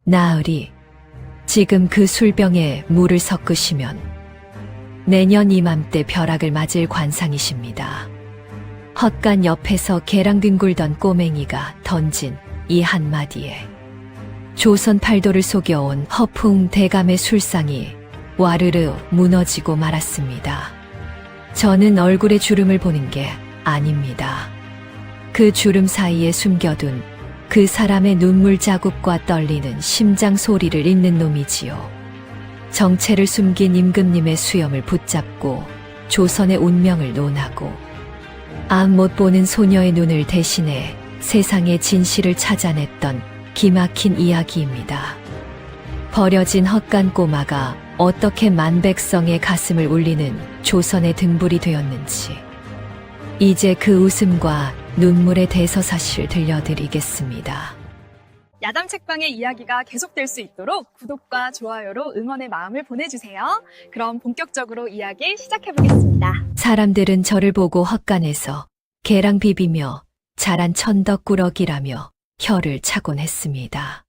나으리, 지금 그 술병에 물을 섞으시면 내년 이맘때 벼락을 맞을 관상이십니다. 헛간 옆에서 개랑 뒹굴던 꼬맹이가 던진 이 한마디에 조선 팔도를 속여온 허풍 대감의 술상이 와르르 무너지고 말았습니다. 저는 얼굴의 주름을 보는 게 아닙니다. 그 주름 사이에 숨겨둔 그 사람의 눈물 자국과 떨리는 심장 소리를 읽는 놈이지요. 정체를 숨긴 임금님의 수염을 붙잡고 조선의 운명을 논하고 앞 못 보는 소녀의 눈을 대신해 세상의 진실을 찾아냈던 기막힌 이야기입니다. 버려진 헛간 꼬마가 어떻게 만백성의 가슴을 울리는 조선의 등불이 되었는지 이제 그 웃음과 눈물의 대서사실 들려드리겠습니다. 야담 책방의 이야기가 계속될 수 있도록 구독과 좋아요로 응원의 마음을 보내주세요. 그럼 본격적으로 이야기 시작해보겠습니다. 사람들은 저를 보고 헛간에서 개랑 비비며 자란 천덕꾸러기라며 혀를 차곤 했습니다.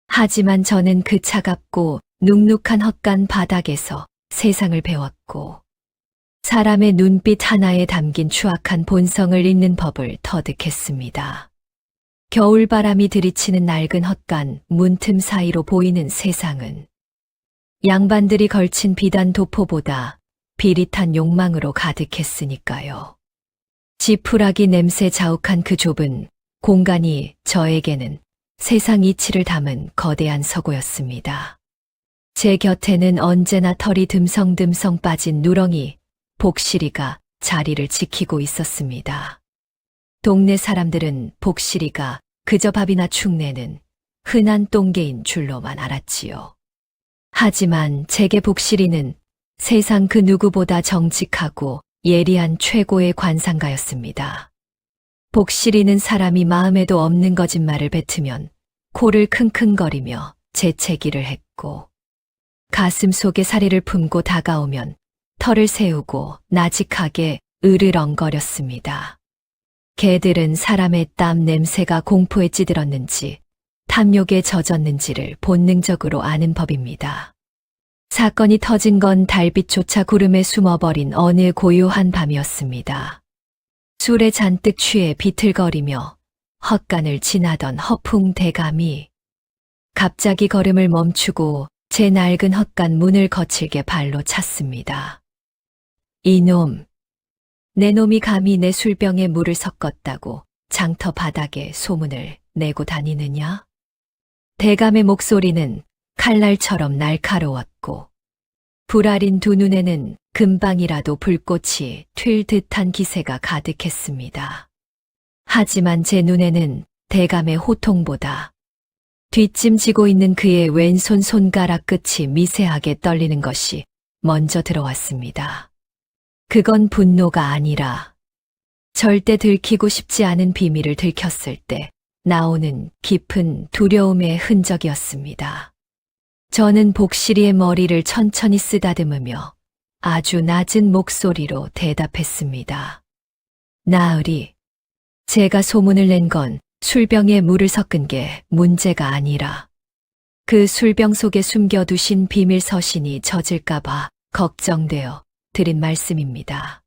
하지만 저는 그 차갑고 눅눅한 헛간 바닥에서 세상을 배웠고 사람의 눈빛 하나에 담긴 추악한 본성을 읽는 법을 터득했습니다. 겨울바람이 들이치는 낡은 헛간 문틈 사이로 보이는 세상은 양반들이 걸친 비단 도포보다 비릿한 욕망으로 가득했으니까요. 지푸라기 냄새 자욱한 그 좁은 공간이 저에게는 세상 이치를 담은 거대한 서고였습니다. 제 곁에는 언제나 털이 듬성듬성 빠진 누렁이 복실이가 자리를 지키고 있었습니다. 동네 사람들은 복실이가 그저 밥이나 축내는 흔한 똥개인 줄로만 알았지요. 하지만 제게 복실이는 세상 그 누구보다 정직하고 예리한 최고의 관상가였습니다. 복실이는 사람이 마음에도 없는 거짓말을 뱉으면 코를 킁킁거리며 재채기를 했고 가슴 속에 사리를 품고 다가오면 털을 세우고 나직하게 으르렁거렸습니다. 개들은 사람의 땀 냄새가 공포에 찌들었는지 탐욕에 젖었는지를 본능적으로 아는 법입니다. 사건이 터진 건 달빛조차 구름에 숨어버린 어느 고요한 밤이었습니다. 술에 잔뜩 취해 비틀거리며 헛간을 지나던 허풍 대감이 갑자기 걸음을 멈추고 제 낡은 헛간 문을 거칠게 발로 찼습니다. 이놈, 내 놈이 감히 내 술병에 물을 섞었다고 장터 바닥에 소문을 내고 다니느냐? 대감의 목소리는 칼날처럼 날카로웠고 불알인 두 눈에는 금방이라도 불꽃이 튈 듯한 기세가 가득했습니다. 하지만 제 눈에는 대감의 호통보다 뒷짐지고 있는 그의 왼손 손가락 끝이 미세하게 떨리는 것이 먼저 들어왔습니다. 그건 분노가 아니라 절대 들키고 싶지 않은 비밀을 들켰을 때 나오는 깊은 두려움의 흔적이었습니다. 저는 복실이의 머리를 천천히 쓰다듬으며 아주 낮은 목소리로 대답했습니다. 나으리, 제가 소문을 낸 건 술병에 물을 섞은 게 문제가 아니라 그 술병 속에 숨겨두신 비밀 서신이 젖을까봐 걱정되어 드린 말씀입니다.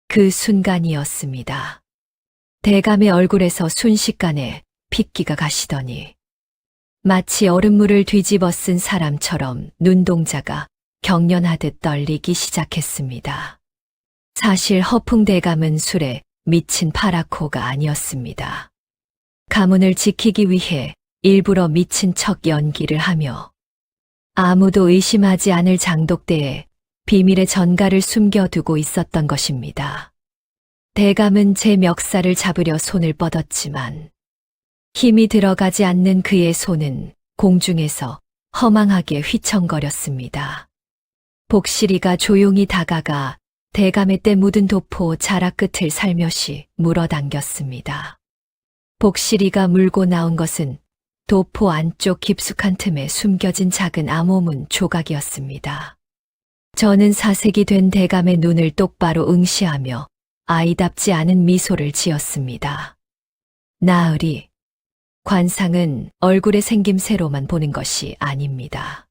그 순간이었습니다. 대감의 얼굴에서 순식간에 핏기가 가시더니 마치 얼음물을 뒤집어 쓴 사람처럼 눈동자가 경련하듯 떨리기 시작했습니다. 사실 허풍 대감은 술에 미친 파라코가 아니었습니다. 가문을 지키기 위해 일부러 미친 척 연기를 하며 아무도 의심하지 않을 장독대에 비밀의 전가를 숨겨두고 있었던 것입니다. 대감은 제 멱살을 잡으려 손을 뻗었지만 힘이 들어가지 않는 그의 손은 공중에서 허망하게 휘청거렸습니다. 복실이가 조용히 다가가 대감의 때 묻은 도포 자락 끝을 살며시 물어당겼습니다. 복실이가 물고 나온 것은 도포 안쪽 깊숙한 틈에 숨겨진 작은 암호문 조각이었습니다. 저는 사색이 된 대감의 눈을 똑바로 응시하며 아이답지 않은 미소를 지었습니다. 나으리, 관상은 얼굴의 생김새로만 보는 것이 아닙니다.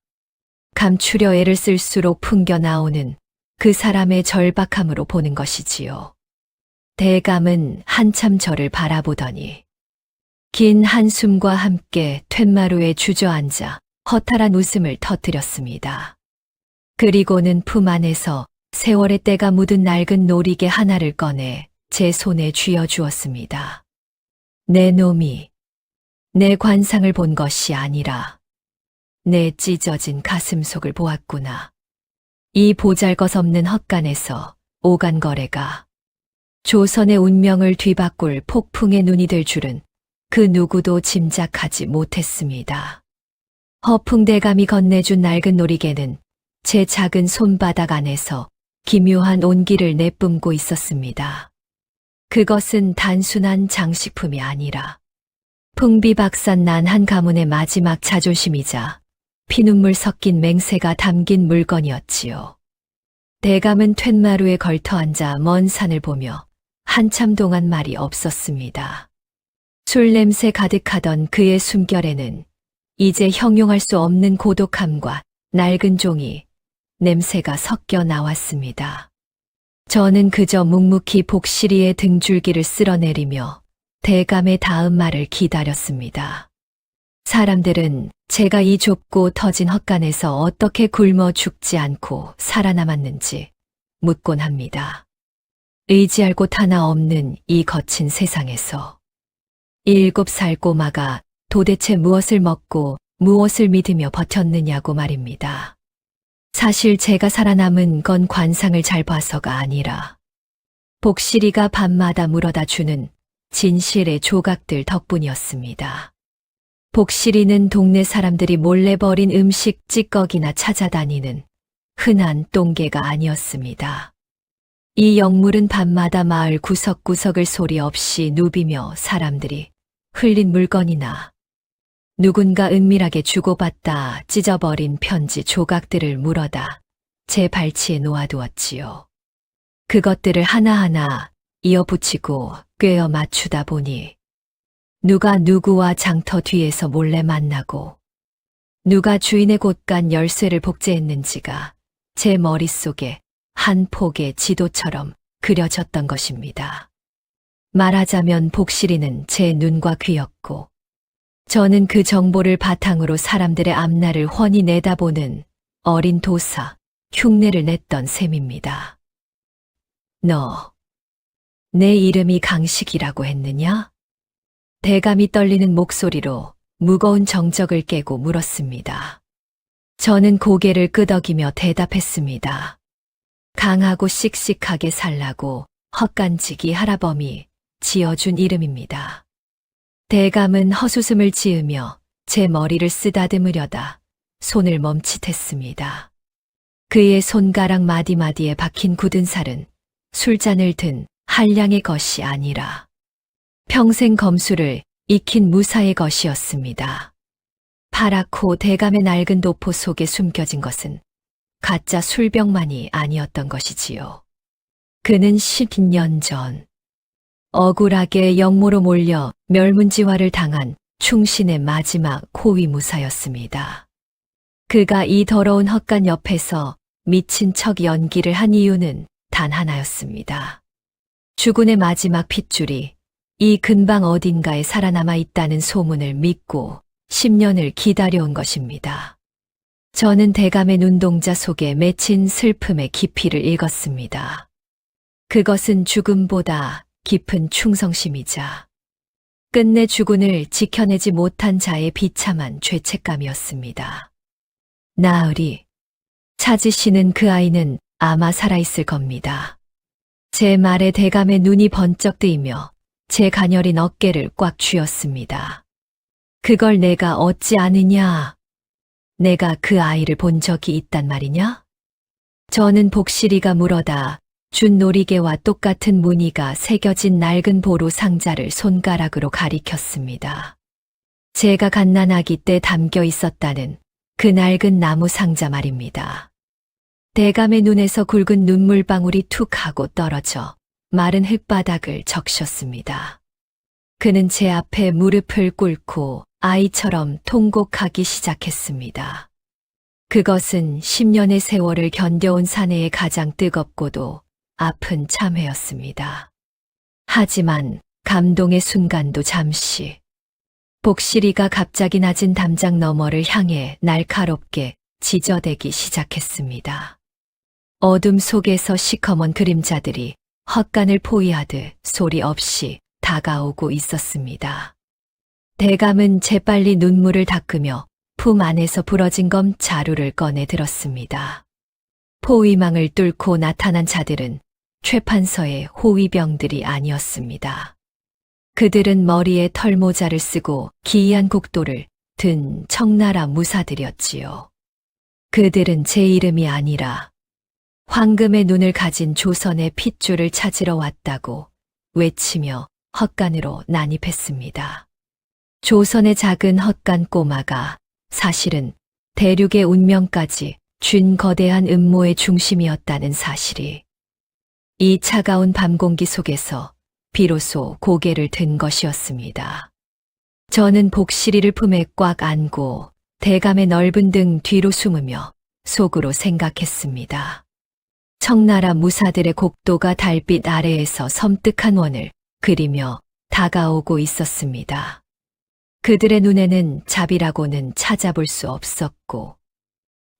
감추려 애를 쓸수록 풍겨 나오는 그 사람의 절박함으로 보는 것이지요. 대감은 한참 저를 바라보더니 긴 한숨과 함께 툇마루에 주저앉아 허탈한 웃음을 터뜨렸습니다. 그리고는 품 안에서 세월의 때가 묻은 낡은 놀이개 하나를 꺼내 제 손에 쥐어주었습니다. 내 놈이 내 관상을 본 것이 아니라 내 찢어진 가슴속을 보았구나. 이 보잘것없는 헛간에서 오간거래가 조선의 운명을 뒤바꿀 폭풍의 눈이 될 줄은 그 누구도 짐작하지 못했습니다. 허풍대감이 건네준 낡은 놀이개는 제 작은 손바닥 안에서 기묘한 온기를 내뿜고 있었습니다. 그것은 단순한 장식품이 아니라 풍비박산 난 한 가문의 마지막 자존심이자 피눈물 섞인 맹세가 담긴 물건이었지요. 대감은 툇마루에 걸터앉아 먼 산을 보며 한참 동안 말이 없었습니다. 술 냄새 가득하던 그의 숨결에는 이제 형용할 수 없는 고독함과 낡은 종이 냄새가 섞여 나왔습니다. 저는 그저 묵묵히 복실이의 등줄기를 쓸어내리며 대감의 다음 말을 기다렸습니다. 사람들은 제가 이 좁고 터진 헛간에서 어떻게 굶어 죽지 않고 살아남았는지 묻곤 합니다. 의지할 곳 하나 없는 이 거친 세상에서 7살 꼬마가 도대체 무엇을 먹고 무엇을 믿으며 버텼느냐고 말입니다. 사실 제가 살아남은 건 관상을 잘 봐서가 아니라 복실이가 밤마다 물어다 주는 진실의 조각들 덕분이었습니다. 복실이는 동네 사람들이 몰래 버린 음식 찌꺼기나 찾아다니는 흔한 똥개가 아니었습니다. 이 영물은 밤마다 마을 구석구석을 소리 없이 누비며 사람들이 흘린 물건이나 누군가 은밀하게 주고받다 찢어버린 편지 조각들을 물어다 제 발치에 놓아두었지요. 그것들을 하나하나 이어붙이고 꿰어 맞추다 보니 누가 누구와 장터 뒤에서 몰래 만나고 누가 주인의 곳간 열쇠를 복제했는지가 제 머릿속에 한 폭의 지도처럼 그려졌던 것입니다. 말하자면 복실이는 제 눈과 귀였고 저는 그 정보를 바탕으로 사람들의 앞날을 훤히 내다보는 어린 도사, 흉내를 냈던 셈입니다. 너, 내 이름이 강식이라고 했느냐? 대감이 떨리는 목소리로 무거운 정적을 깨고 물었습니다. 저는 고개를 끄덕이며 대답했습니다. 강하고 씩씩하게 살라고 헛간지기 할아범이 지어준 이름입니다. 대감은 헛웃음을 지으며 제 머리를 쓰다듬으려다 손을 멈칫했습니다. 그의 손가락 마디마디에 박힌 굳은 살은 술잔을 든 한량의 것이 아니라 평생 검술을 익힌 무사의 것이었습니다. 파랗고 대감의 낡은 도포 속에 숨겨진 것은 가짜 술병만이 아니었던 것이지요. 그는 10년 전 억울하게 영모로 몰려 멸문지화를 당한 충신의 마지막 호위무사였습니다. 그가 이 더러운 헛간 옆에서 미친 척 연기를 한 이유는 단 하나였습니다. 주군의 마지막 핏줄이 이 근방 어딘가에 살아남아 있다는 소문을 믿고 10년을 기다려온 것입니다. 저는 대감의 눈동자 속에 맺힌 슬픔의 깊이를 읽었습니다. 그것은 죽음보다 깊은 충성심이자 끝내 주군을 지켜내지 못한 자의 비참한 죄책감이었습니다. 나으리, 찾으시는 그 아이는 아마 살아있을 겁니다. 제 말에 대감의 눈이 번쩍 뜨이며 제 가녀린 어깨를 꽉 쥐었습니다. 그걸 내가 얻지 않으냐? 내가 그 아이를 본 적이 있단 말이냐? 저는 복실이가 물어다 준 놀이개와 똑같은 무늬가 새겨진 낡은 보루 상자를 손가락으로 가리켰습니다. 제가 갓난아기 때 담겨 있었다는 그 낡은 나무 상자 말입니다. 대감의 눈에서 굵은 눈물방울이 툭 하고 떨어져 마른 흙바닥을 적셨습니다. 그는 제 앞에 무릎을 꿇고 아이처럼 통곡하기 시작했습니다. 그것은 10년의 세월을 견뎌온 사내의 가장 뜨겁고도 아픈 참회였습니다. 하지만 감동의 순간도 잠시. 복실이가 갑자기 낮은 담장 너머를 향해 날카롭게 지저대기 시작했습니다. 어둠 속에서 시커먼 그림자들이 헛간을 포위하듯 소리 없이 다가오고 있었습니다. 대감은 재빨리 눈물을 닦으며 품 안에서 부러진 검 자루를 꺼내 들었습니다. 포위망을 뚫고 나타난 자들은 최판서의 호위병들이 아니었습니다. 그들은 머리에 털모자를 쓰고 기이한 국도를 든 청나라 무사들이었지요. 그들은 제 이름이 아니라 황금의 눈을 가진 조선의 핏줄을 찾으러 왔다고 외치며 헛간으로 난입했습니다. 조선의 작은 헛간 꼬마가 사실은 대륙의 운명까지 쥔 거대한 음모의 중심이었다는 사실이 이 차가운 밤 공기 속에서 비로소 고개를 든 것이었습니다. 저는 복실이를 품에 꽉 안고 대감의 넓은 등 뒤로 숨으며 속으로 생각했습니다. 청나라 무사들의 곡도가 달빛 아래에서 섬뜩한 원을 그리며 다가오고 있었습니다. 그들의 눈에는 잡이라고는 찾아볼 수 없었고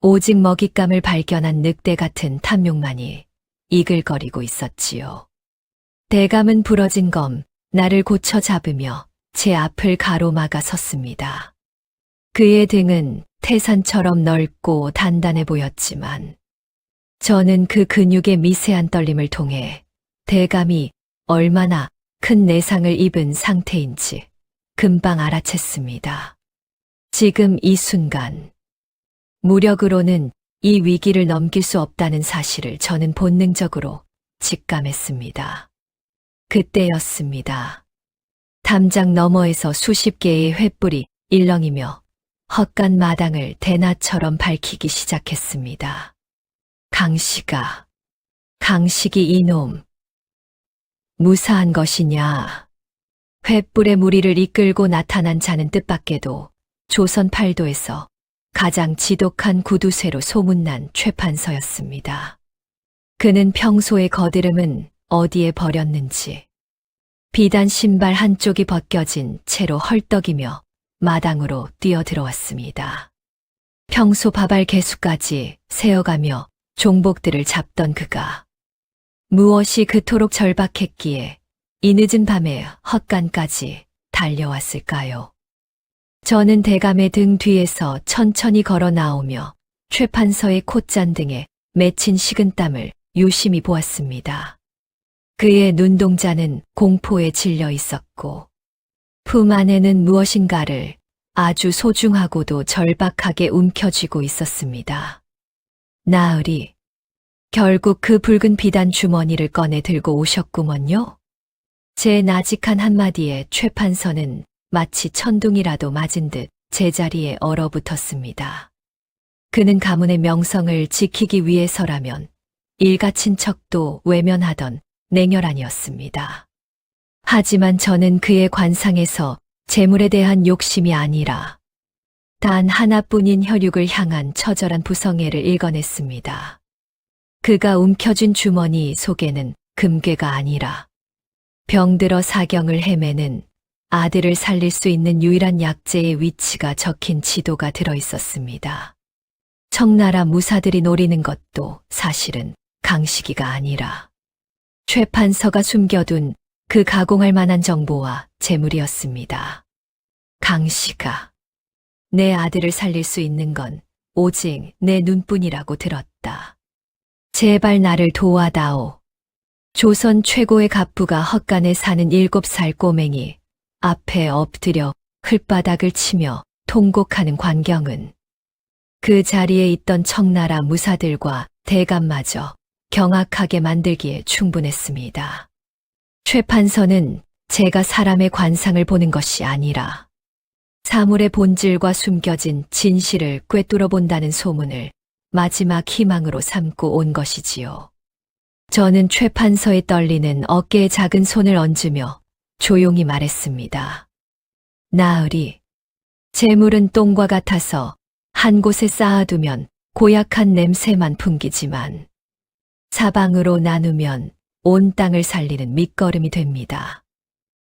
오직 먹잇감을 발견한 늑대 같은 탐욕만이 이글거리고 있었지요. 대감은 부러진 검, 나를 고쳐 잡으며 제 앞을 가로막아 섰습니다. 그의 등은 태산처럼 넓고 단단해 보였지만 저는 그 근육의 미세한 떨림을 통해 대감이 얼마나 큰 내상을 입은 상태인지 금방 알아챘습니다. 지금 이 순간 무력으로는 이 위기를 넘길 수 없다는 사실을 저는 본능적으로 직감했습니다. 그때였습니다. 담장 너머에서 수십 개의 횃불이 일렁이며 헛간 마당을 대낮처럼 밝히기 시작했습니다. 강식이 이놈. 무사한 것이냐. 횃불의 무리를 이끌고 나타난 자는 뜻밖에도 조선 팔도에서 가장 지독한 구두쇠로 소문난 최판서였습니다. 그는 평소의 거드름은 어디에 버렸는지 비단 신발 한쪽이 벗겨진 채로 헐떡이며 마당으로 뛰어들어왔습니다. 평소 바발 개수까지 세어가며 종복들을 잡던 그가 무엇이 그토록 절박했기에 이 늦은 밤에 헛간까지 달려왔을까요? 저는 대감의 등 뒤에서 천천히 걸어 나오며 최판서의 콧잔등에 맺힌 식은땀을 유심히 보았습니다. 그의 눈동자는 공포에 질려 있었고 품 안에는 무엇인가를 아주 소중하고도 절박하게 움켜쥐고 있었습니다. 나으리, 결국 그 붉은 비단 주머니를 꺼내 들고 오셨구먼요. 제 나직한 한마디에 최판서는 마치 천둥이라도 맞은 듯 제자리에 얼어붙었습니다. 그는 가문의 명성을 지키기 위해서라면 일가친 척도 외면하던 냉혈한이었습니다. 하지만 저는 그의 관상에서 재물에 대한 욕심이 아니라 단 하나뿐인 혈육을 향한 처절한 부성애를 읽어냈습니다. 그가 움켜쥔 주머니 속에는 금괴가 아니라 병들어 사경을 헤매는 아들을 살릴 수 있는 유일한 약재의 위치가 적힌 지도가 들어있었습니다. 청나라 무사들이 노리는 것도 사실은 강식이가 아니라 최판서가 숨겨둔 그 가공할 만한 정보와 재물이었습니다. 강식아, 내 아들을 살릴 수 있는 건 오직 내 눈뿐이라고 들었다. 제발 나를 도와다오. 조선 최고의 갑부가 헛간에 사는 7살 꼬맹이 앞에 엎드려 흘바닥을 치며 통곡하는 광경은 그 자리에 있던 청나라 무사들과 대감마저 경악하게 만들기에 충분했습니다. 최판서는 제가 사람의 관상을 보는 것이 아니라 사물의 본질과 숨겨진 진실을 꿰뚫어 본다는 소문을 마지막 희망으로 삼고 온 것이지요. 저는 최판서의 떨리는 어깨에 작은 손을 얹으며 조용히 말했습니다. 나으리, 재물은 똥과 같아서 한 곳에 쌓아두면 고약한 냄새만 풍기지만 사방으로 나누면 온 땅을 살리는 밑거름이 됩니다.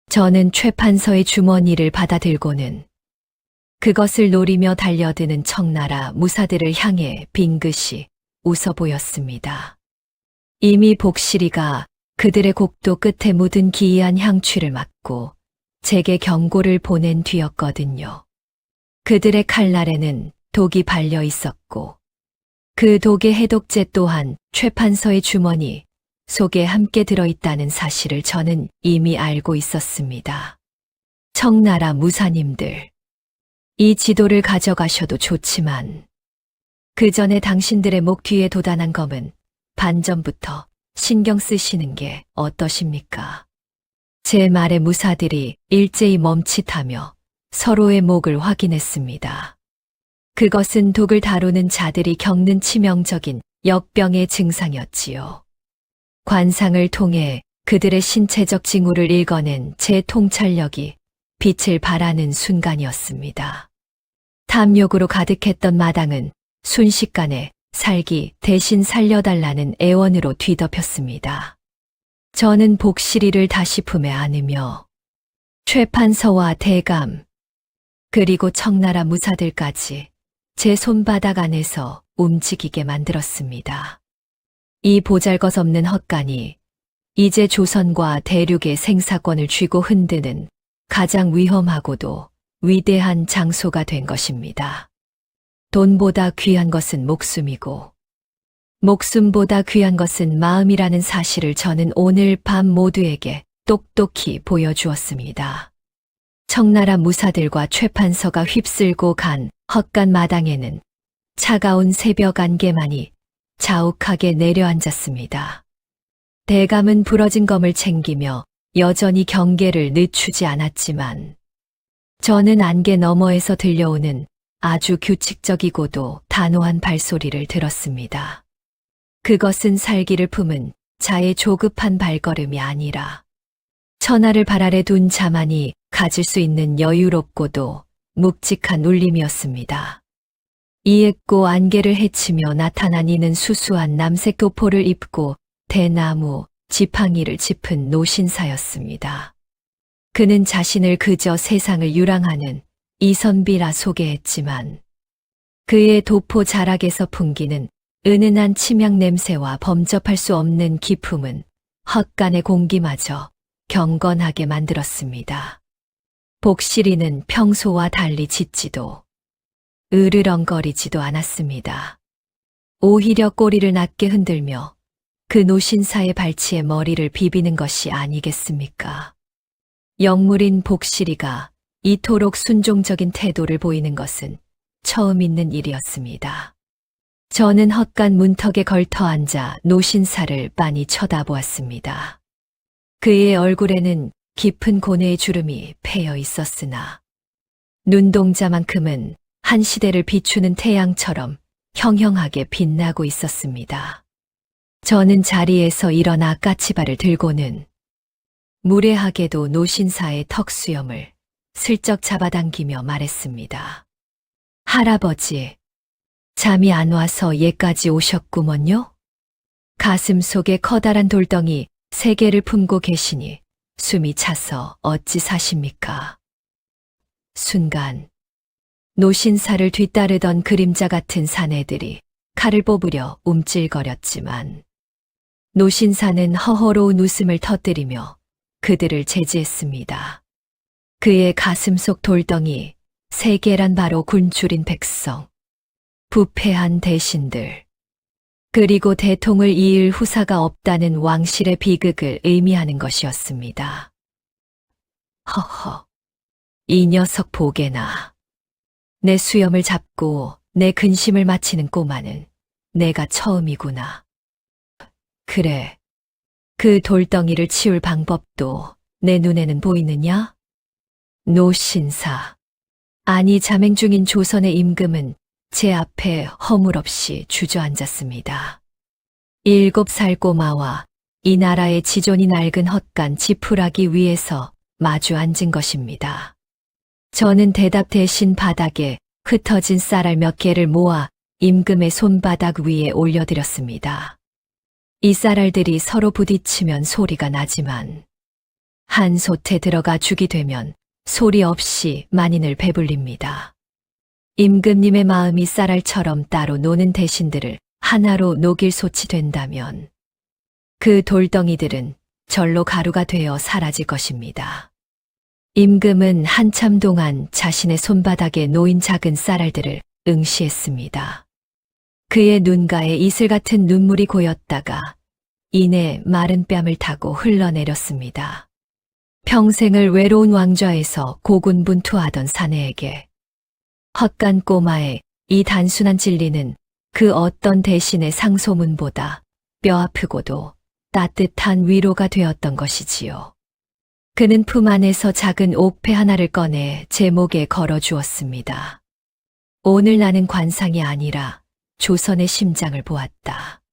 저는 최판서의 주머니를 받아들고는 그것을 노리며 달려드는 청나라 무사들을 향해 빙긋이 웃어 보였습니다. 이미 복실이가 그들의 곡도 끝에 묻은 기이한 향취를 맡고 제게 경고를 보낸 뒤였거든요. 그들의 칼날에는 독이 발려 있었고 그 독의 해독제 또한 최판서의 주머니 속에 함께 들어있다는 사실을 저는 이미 알고 있었습니다. 청나라 무사님들, 이 지도를 가져가셔도 좋지만 그 전에 당신들의 목 뒤에 도단한 검은 반전부터 신경 쓰시는 게 어떠십니까? 제 말에 무사들이 일제히 멈칫하며 서로의 목을 확인했습니다. 그것은 독을 다루는 자들이 겪는 치명적인 역병의 증상이었지요. 관상을 통해 그들의 신체적 징후를 읽어낸 제 통찰력이 빛을 발하는 순간이었습니다. 탐욕으로 가득했던 마당은 순식간에 살기 대신 살려달라는 애원으로 뒤덮였습니다. 저는 복실이를 다시 품에 안으며 최판서와 대감 그리고 청나라 무사들까지 제 손바닥 안에서 움직이게 만들었습니다. 이 보잘것없는 헛간이 이제 조선과 대륙의 생사권을 쥐고 흔드는 가장 위험하고도 위대한 장소가 된 것입니다. 돈보다 귀한 것은 목숨이고 목숨보다 귀한 것은 마음이라는 사실을 저는 오늘 밤 모두에게 똑똑히 보여주었습니다. 청나라 무사들과 최판서가 휩쓸고 간 헛간 마당에는 차가운 새벽 안개만이 자욱하게 내려앉았습니다. 대감은 부러진 검을 챙기며 여전히 경계를 늦추지 않았지만 저는 안개 너머에서 들려오는 아주 규칙적이고도 단호한 발소리를 들었습니다. 그것은 살기를 품은 자의 조급한 발걸음이 아니라 천하를 발 아래 둔 자만이 가질 수 있는 여유롭고도 묵직한 울림이었습니다. 이윽고 안개를 헤치며 나타난 이는 수수한 남색 도포를 입고 대나무 지팡이를 짚은 노신사였습니다. 그는 자신을 그저 세상을 유랑하는 이선비라 소개했지만 그의 도포 자락에서 풍기는 은은한 침향 냄새와 범접할 수 없는 기품은 헛간의 공기마저 경건하게 만들었습니다. 복실이는 평소와 달리 짖지도 으르렁거리지도 않았습니다. 오히려 꼬리를 낮게 흔들며 그 노신사의 발치에 머리를 비비는 것이 아니겠습니까? 영물인 복실이가 이토록 순종적인 태도를 보이는 것은 처음 있는 일이었습니다. 저는 헛간 문턱에 걸터 앉아 노신사를 빤히 쳐다보았습니다. 그의 얼굴에는 깊은 고뇌의 주름이 패여 있었으나 눈동자만큼은 한 시대를 비추는 태양처럼 형형하게 빛나고 있었습니다. 저는 자리에서 일어나 까치발을 들고는 무례하게도 노신사의 턱수염을 슬쩍 잡아당기며 말했습니다. 할아버지, 잠이 안 와서 예까지 오셨구먼요? 가슴 속에 커다란 돌덩이 3개를 품고 계시니 숨이 차서 어찌 사십니까? 순간 노신사를 뒤따르던 그림자 같은 사내들이 칼을 뽑으려 움찔거렸지만 노신사는 허허로운 웃음을 터뜨리며 그들을 제지했습니다. 그의 가슴 속 돌덩이 3개란 바로 굴줄인 백성, 부패한 대신들, 그리고 대통을 이을 후사가 없다는 왕실의 비극을 의미하는 것이었습니다. 허허, 이 녀석 보게나. 내 수염을 잡고 내 근심을 마치는 꼬마는 내가 처음이구나. 그래, 그 돌덩이를 치울 방법도 내 눈에는 보이느냐? 노신사, 아니 자맹 중인 조선의 임금은 제 앞에 허물없이 주저앉았습니다. 7살 꼬마와 이 나라의 지존이 낡은 헛간 지푸라기 위에서 마주 앉은 것입니다. 저는 대답 대신 바닥에 흩어진 쌀알 몇 개를 모아 임금의 손바닥 위에 올려드렸습니다. 이 쌀알들이 서로 부딪히면 소리가 나지만 한 솥에 들어가 죽이 되면 소리 없이 만인을 배불립니다. 임금님의 마음이 쌀알처럼 따로 노는 대신들을 하나로 녹일 솥이 된다면 그 돌덩이들은 절로 가루가 되어 사라질 것입니다. 임금은 한참 동안 자신의 손바닥에 놓인 작은 쌀알들을 응시했습니다. 그의 눈가에 이슬 같은 눈물이 고였다가 이내 마른 뺨을 타고 흘러내렸습니다. 평생을 외로운 왕좌에서 고군분투하던 사내에게 헛간 꼬마의 이 단순한 진리는 그 어떤 대신의 상소문보다 뼈아프고도 따뜻한 위로가 되었던 것이지요. 그는 품 안에서 작은 옥패 하나를 꺼내 제 목에 걸어 주었습니다. 오늘 나는 관상이 아니라 조선의 심장을 보았다.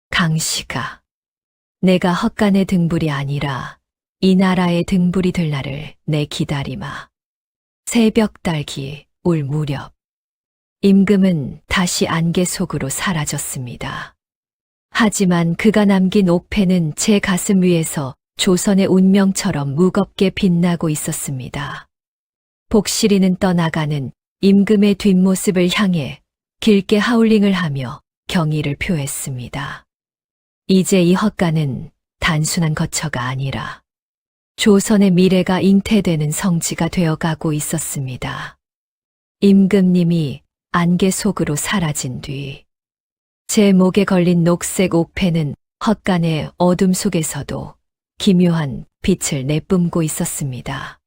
강씨가 내가 헛간의 등불이 아니라 이 나라의 등불이 될 날을 내 기다리마. 새벽 달기 올 무렵 임금은 다시 안개 속으로 사라졌습니다. 하지만 그가 남긴 옥패는 제 가슴 위에서 조선의 운명처럼 무겁게 빛나고 있었습니다. 복실이는 떠나가는 임금의 뒷모습을 향해 길게 하울링을 하며 경의를 표했습니다. 이제 이 헛간은 단순한 거처가 아니라 조선의 미래가 잉태되는 성지가 되어가고 있었습니다. 임금님이 안개 속으로 사라진 뒤 제 목에 걸린 녹색 옥패는 헛간의 어둠 속에서도 기묘한 빛을 내뿜고 있었습니다.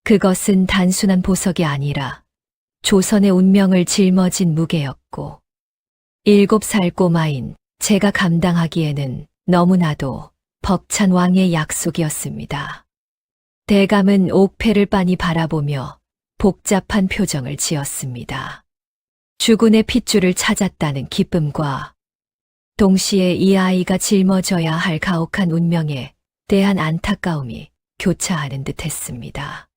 그것은 단순한 보석이 아니라 조선의 운명을 짊어진 무게였고 7살 꼬마인 제가 감당하기에는 너무나도 벅찬 왕의 약속이었습니다. 대감은 옥패를 빤히 바라보며 복잡한 표정을 지었습니다. 주군의 핏줄을 찾았다는 기쁨과 동시에 이 아이가 짊어져야 할 가혹한 운명에 대한 안타까움이 교차하는 듯 했습니다.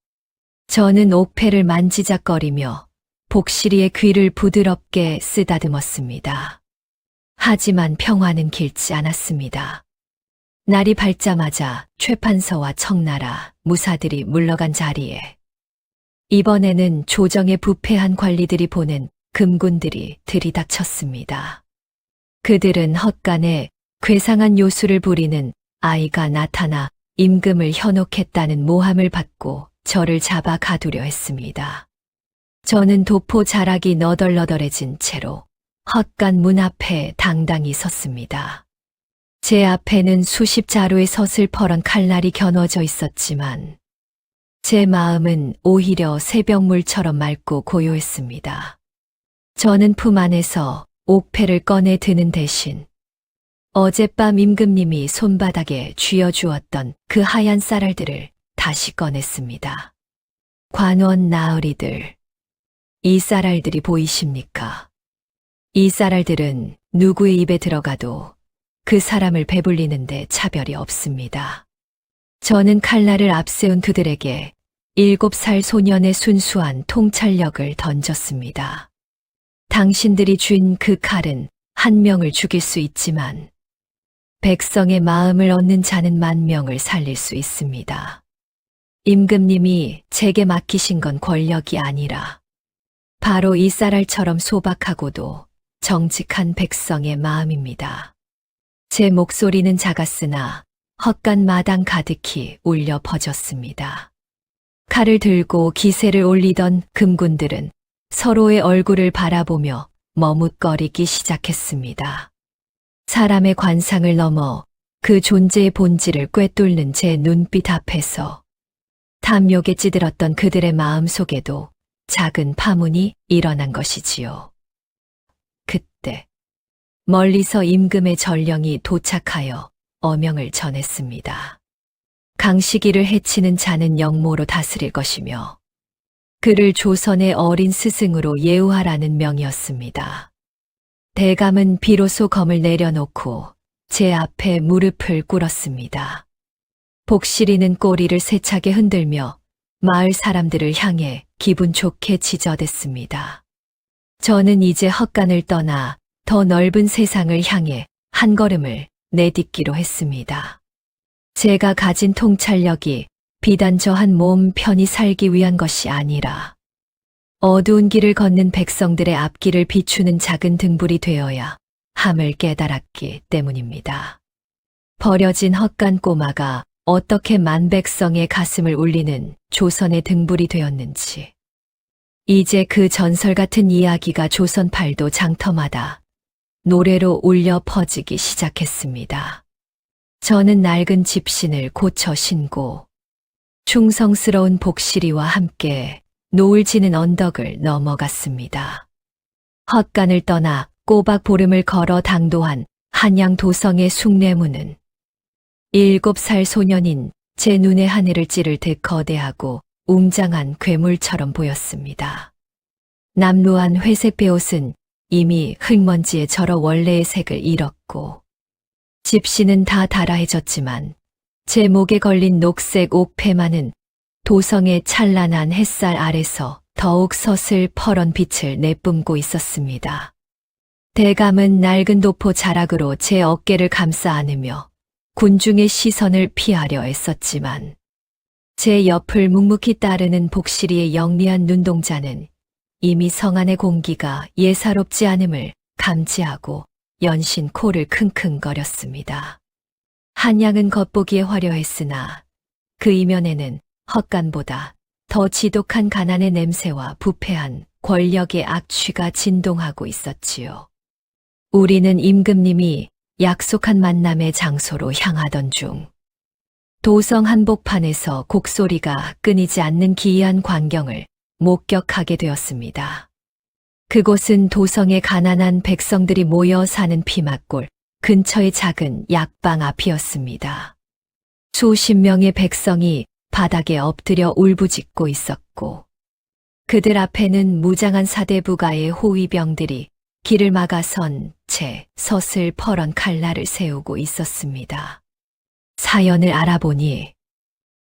저는 옥패를 만지작거리며 복실이의 귀를 부드럽게 쓰다듬었습니다. 하지만 평화는 길지 않았습니다. 날이 밝자마자 최판서와 청나라, 무사들이 물러간 자리에 이번에는 조정에 부패한 관리들이 보낸 금군들이 들이닥쳤습니다. 그들은 헛간에 괴상한 요술을 부리는 아이가 나타나 임금을 현혹했다는 모함을 받고 저를 잡아 가두려 했습니다. 저는 도포 자락이 너덜너덜해진 채로 헛간 문 앞에 당당히 섰습니다. 제 앞에는 수십 자루의 서슬퍼런 칼날이 겨눠져 있었지만 제 마음은 오히려 새벽물처럼 맑고 고요했습니다. 저는 품 안에서 옥패를 꺼내 드는 대신 어젯밤 임금님이 손바닥에 쥐어주었던 그 하얀 쌀알들을 다시 꺼냈습니다. 관원 나으리들, 이 쌀알들이 보이십니까? 이 쌀알들은 누구의 입에 들어가도 그 사람을 배불리는데 차별이 없습니다. 저는 칼날을 앞세운 그들에게 7살 소년의 순수한 통찰력을 던졌습니다. 당신들이 쥔 그 칼은 한 명을 죽일 수 있지만 백성의 마음을 얻는 자는 10,000명을 살릴 수 있습니다. 임금님이 제게 맡기신 건 권력이 아니라 바로 이 쌀알처럼 소박하고도 정직한 백성의 마음입니다. 제 목소리는 작았으나 헛간 마당 가득히 울려 퍼졌습니다. 칼을 들고 기세를 올리던 금군들은 서로의 얼굴을 바라보며 머뭇거리기 시작했습니다. 사람의 관상을 넘어 그 존재의 본질을 꿰뚫는 제 눈빛 앞에서 탐욕에 찌들었던 그들의 마음 속에도 작은 파문이 일어난 것이지요. 그때 멀리서 임금의 전령이 도착하여 어명을 전했습니다. 강식이를 해치는 자는 영모로 다스릴 것이며 그를 조선의 어린 스승으로 예우하라는 명이었습니다. 대감은 비로소 검을 내려놓고 제 앞에 무릎을 꿇었습니다. 복실이는 꼬리를 세차게 흔들며 마을 사람들을 향해 기분 좋게 지저댔습니다. 저는 이제 헛간을 떠나 더 넓은 세상을 향해 한 걸음을 내딛기로 했습니다. 제가 가진 통찰력이 비단 저 한 몸 편히 살기 위한 것이 아니라 어두운 길을 걷는 백성들의 앞길을 비추는 작은 등불이 되어야 함을 깨달았기 때문입니다. 버려진 헛간 꼬마가 어떻게 만백성의 가슴을 울리는 조선의 등불이 되었는지, 이제 그 전설 같은 이야기가 조선팔도 장터마다 노래로 울려 퍼지기 시작했습니다. 저는 낡은 집신을 고쳐 신고 충성스러운 복실이와 함께 노을 지는 언덕을 넘어갔습니다. 헛간을 떠나 꼬박 보름을 걸어 당도한 한양 도성의 숭례문은 7살 소년인 제 눈의 하늘을 찌를 듯 거대하고 웅장한 괴물처럼 보였습니다. 남루한 회색 베옷은 이미 흙먼지에 절어 원래의 색을 잃었고, 집시는 다 달아해졌지만 제 목에 걸린 녹색 옥패만은 도성의 찬란한 햇살 아래서 더욱 서슬퍼런 빛을 내뿜고 있었습니다. 대감은 낡은 도포 자락으로 제 어깨를 감싸 안으며 군중의 시선을 피하려 애썼지만, 제 옆을 묵묵히 따르는 복실이의 영리한 눈동자는 이미 성 안의 공기가 예사롭지 않음을 감지하고 연신 코를 킁킁거렸습니다. 한양은 겉보기에 화려했으나 그 이면에는 헛간보다 더 지독한 가난의 냄새와 부패한 권력의 악취가 진동하고 있었지요. 우리는 임금님이 약속한 만남의 장소로 향하던 중 도성 한복판에서 곡소리가 끊이지 않는 기이한 광경을 목격하게 되었습니다. 그곳은 도성의 가난한 백성들이 모여 사는 피막골 근처의 작은 약방 앞이었습니다. 수십 명의 백성이 바닥에 엎드려 울부짖고 있었고, 그들 앞에는 무장한 사대부가의 호위병들이 길을 막아선 채 서슬퍼런 칼날을 세우고 있었습니다. 사연을 알아보니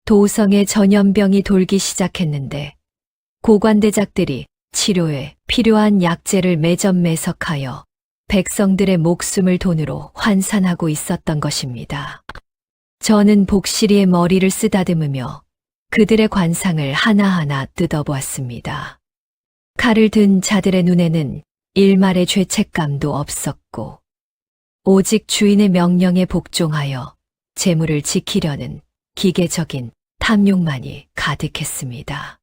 도성에 전염병이 돌기 시작했는데 고관대작들이 치료에 필요한 약재를 매점매석하여 백성들의 목숨을 돈으로 환산하고 있었던 것입니다. 저는 복실이의 머리를 쓰다듬으며 그들의 관상을 하나하나 뜯어보았습니다. 칼을 든 자들의 눈에는 일말의 죄책감도 없었고, 오직 주인의 명령에 복종하여 재물을 지키려는 기계적인 탐욕만이 가득했습니다.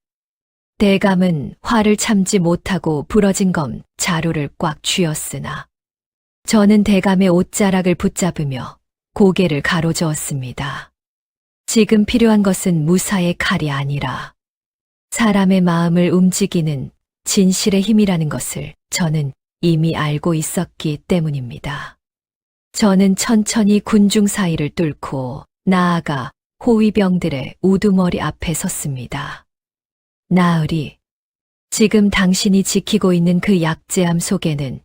대감은 화를 참지 못하고 부러진 검 자루를 꽉 쥐었으나 저는 대감의 옷자락을 붙잡으며 고개를 가로저었습니다. 지금 필요한 것은 무사의 칼이 아니라 사람의 마음을 움직이는 진실의 힘이라는 것을 저는 이미 알고 있었기 때문입니다. 저는 천천히 군중 사이를 뚫고 나아가 호위병들의 우두머리 앞에 섰습니다. 나으리, 지금 당신이 지키고 있는 그 약재함 속에는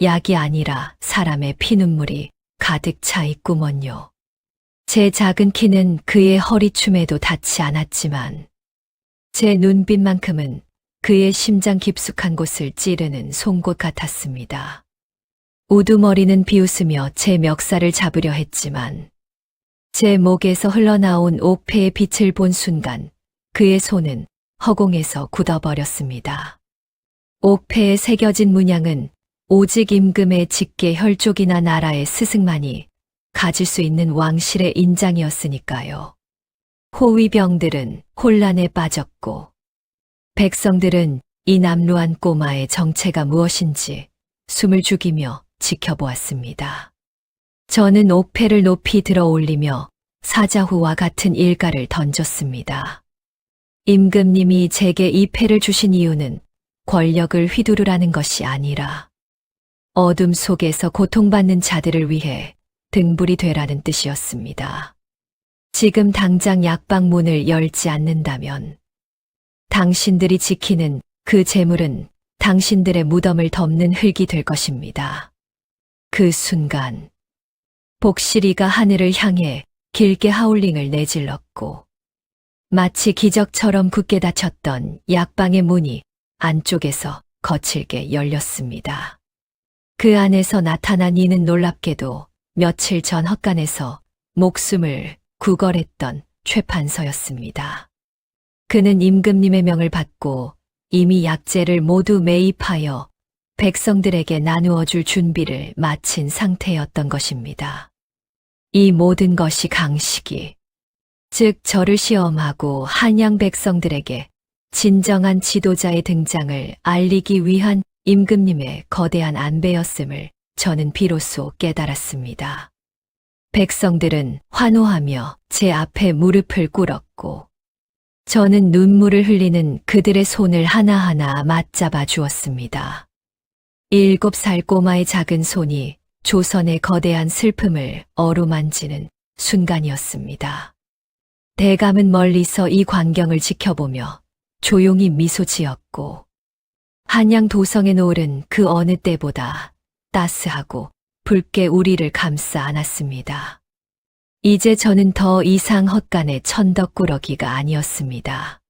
약이 아니라 사람의 피눈물이 가득 차 있구먼요. 제 작은 키는 그의 허리춤에도 닿지 않았지만 제 눈빛만큼은 그의 심장 깊숙한 곳을 찌르는 송곳 같았습니다. 우두머리는 비웃으며 제 멱살을 잡으려 했지만 제 목에서 흘러나온 옥패의 빛을 본 순간 그의 손은 허공에서 굳어버렸습니다. 옥패에 새겨진 문양은 오직 임금의 직계 혈족이나 나라의 스승만이 가질 수 있는 왕실의 인장이었으니까요. 호위병들은 혼란에 빠졌고 백성들은 이 남루한 꼬마의 정체가 무엇인지 숨을 죽이며 지켜보았습니다. 저는 옥패를 높이 들어 올리며 사자후와 같은 일가를 던졌습니다. 임금님이 제게 이 패를 주신 이유는 권력을 휘두르라는 것이 아니라 어둠 속에서 고통받는 자들을 위해 등불이 되라는 뜻이었습니다. 지금 당장 약방 문을 열지 않는다면 당신들이 지키는 그 재물은 당신들의 무덤을 덮는 흙이 될 것입니다. 그 순간 복실이가 하늘을 향해 길게 하울링을 내질렀고 마치 기적처럼 굳게 닫혔던 약방의 문이 안쪽에서 거칠게 열렸습니다. 그 안에서 나타난 이는 놀랍게도 며칠 전 헛간에서 목숨을 구걸했던 최판서였습니다. 그는 임금님의 명을 받고 이미 약재를 모두 매입하여 백성들에게 나누어 줄 준비를 마친 상태였던 것입니다. 이 모든 것이 강식이, 즉 저를 시험하고 한양 백성들에게 진정한 지도자의 등장을 알리기 위한 임금님의 거대한 안배였음을 저는 비로소 깨달았습니다. 백성들은 환호하며 제 앞에 무릎을 꿇었고 저는 눈물을 흘리는 그들의 손을 하나하나 맞잡아 주었습니다. 7살 꼬마의 작은 손이 조선의 거대한 슬픔을 어루만지는 순간이었습니다. 대감은 멀리서 이 광경을 지켜보며 조용히 미소 지었고 한양 도성에 노을은 그 어느 때보다 따스하고 붉게 우리를 감싸 안았습니다. 이제 저는 더 이상 헛간의 천덕꾸러기가 아니었습니다.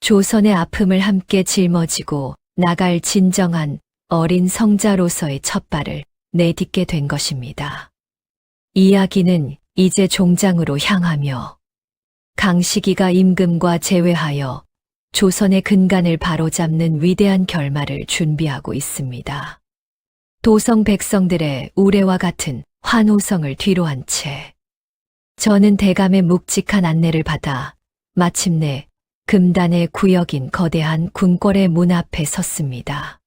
조선의 아픔을 함께 짊어지고 나갈 진정한 어린 성자로서의 첫발을 내딛게 된 것입니다. 이야기는 이제 종장으로 향하며 강식이가 임금과 재회하여 조선의 근간을 바로잡는 위대한 결말을 준비하고 있습니다. 도성 백성들의 우레와 같은 환호성을 뒤로한 채 저는 대감의 묵직한 안내를 받아 마침내 금단의 구역인 거대한 궁궐의 문 앞에 섰습니다.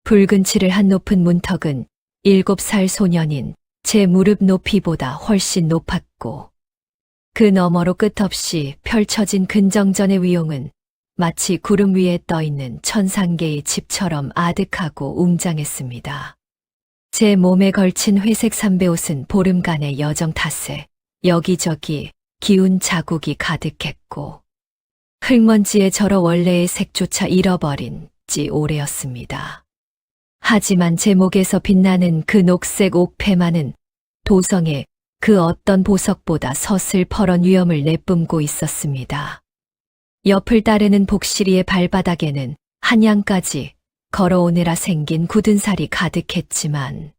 붉은 칠을 한 높은 문턱은 7살 소년인 제 무릎 높이보다 훨씬 높았고 그 너머로 끝없이 펼쳐진 근정전의 위용은 마치 구름 위에 떠있는 천상계의 집처럼 아득하고 웅장했습니다. 제 몸에 걸친 회색 삼배옷은 보름간의 여정 탓에 여기저기 기운 자국이 가득했고 흙먼지에 절어 원래의 색조차 잃어버린 지 오래였습니다. 하지만 제 목에서 빛나는 그 녹색 옥패만은 도성의 그 어떤 보석보다 서슬퍼런 위엄을 내뿜고 있었습니다. 옆을 따르는 복시리의 발바닥에는 한양까지 걸어오느라 생긴 굳은 살이 가득했지만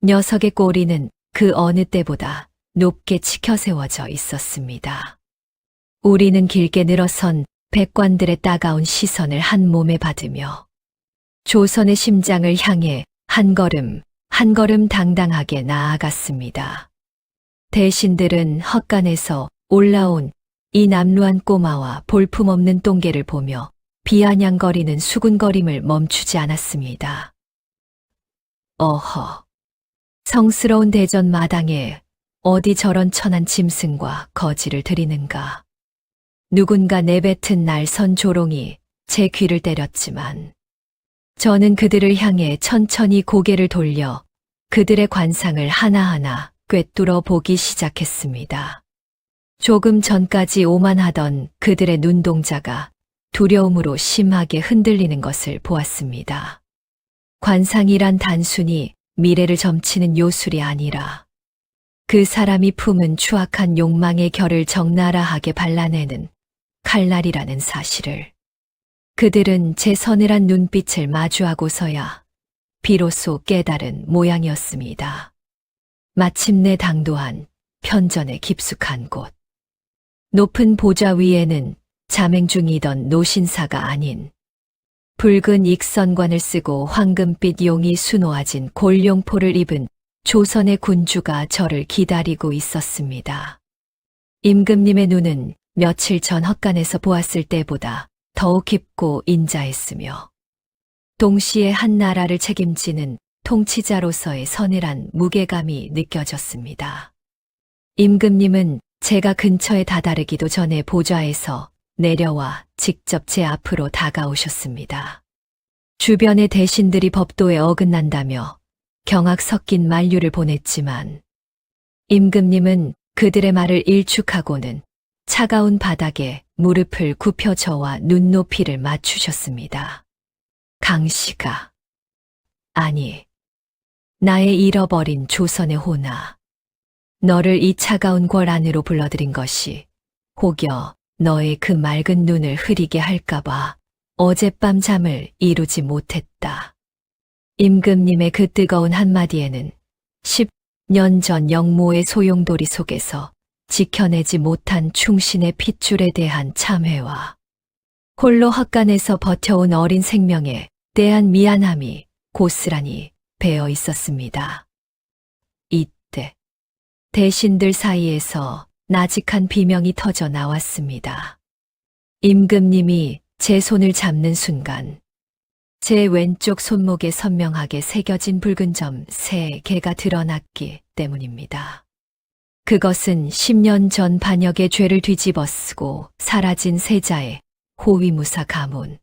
녀석의 꼬리는 그 어느 때보다 높게 치켜 세워져 있었습니다. 우리는 길게 늘어선 백관들의 따가운 시선을 한 몸에 받으며 조선의 심장을 향해 한 걸음 한 걸음 당당하게 나아갔습니다. 대신들은 헛간에서 올라온 이 남루한 꼬마와 볼품없는 똥개를 보며 비아냥거리는 수군거림을 멈추지 않았습니다. 어허, 성스러운 대전 마당에 어디 저런 천한 짐승과 거지를 들이는가. 누군가 내뱉은 날선 조롱이 제 귀를 때렸지만 저는 그들을 향해 천천히 고개를 돌려 그들의 관상을 하나하나 꿰뚫어 보기 시작했습니다. 조금 전까지 오만하던 그들의 눈동자가 두려움으로 심하게 흔들리는 것을 보았습니다. 관상이란 단순히 미래를 점치는 요술이 아니라 그 사람이 품은 추악한 욕망의 결을 적나라하게 발라내는 칼날이라는 사실을 그들은 제 서늘한 눈빛을 마주하고서야 비로소 깨달은 모양이었습니다. 마침내 당도한 편전의 깊숙한 곳. 높은 보좌 위에는 자맹 중이던 노신사가 아닌 붉은 익선관을 쓰고 황금빛 용이 수놓아진 골룡포를 입은 조선의 군주가 저를 기다리고 있었습니다. 임금님의 눈은 며칠 전 헛간에서 보았을 때보다 더욱 깊고 인자했으며 동시에 한 나라를 책임지는 통치자로서의 서늘한 무게감이 느껴졌습니다. 임금님은 제가 근처에 다다르기도 전에 보좌에서 내려와 직접 제 앞으로 다가오셨습니다. 주변의 대신들이 법도에 어긋난다며 경악 섞인 만류를 보냈지만 임금님은 그들의 말을 일축하고는 차가운 바닥에 무릎을 굽혀 저와 눈높이를 맞추셨습니다. 강씨가, 아니, 나의 잃어버린 조선의 호나, 너를 이 차가운 궐 안으로 불러들인 것이 혹여 너의 그 맑은 눈을 흐리게 할까봐 어젯밤 잠을 이루지 못했다. 임금님의 그 뜨거운 한마디에는 10년 전 영모의 소용돌이 속에서 지켜내지 못한 충신의 핏줄에 대한 참회와 홀로 헛간에서 버텨온 어린 생명에 대한 미안함이 고스란히 배어 있었습니다. 이때 대신들 사이에서 나직한 비명이 터져 나왔습니다. 임금님이 제 손을 잡는 순간 제 왼쪽 손목에 선명하게 새겨진 붉은 점 3개가 드러났기 때문입니다. 그것은 10년 전 반역의 죄를 뒤집어 쓰고 사라진 세자의 호위무사 가문,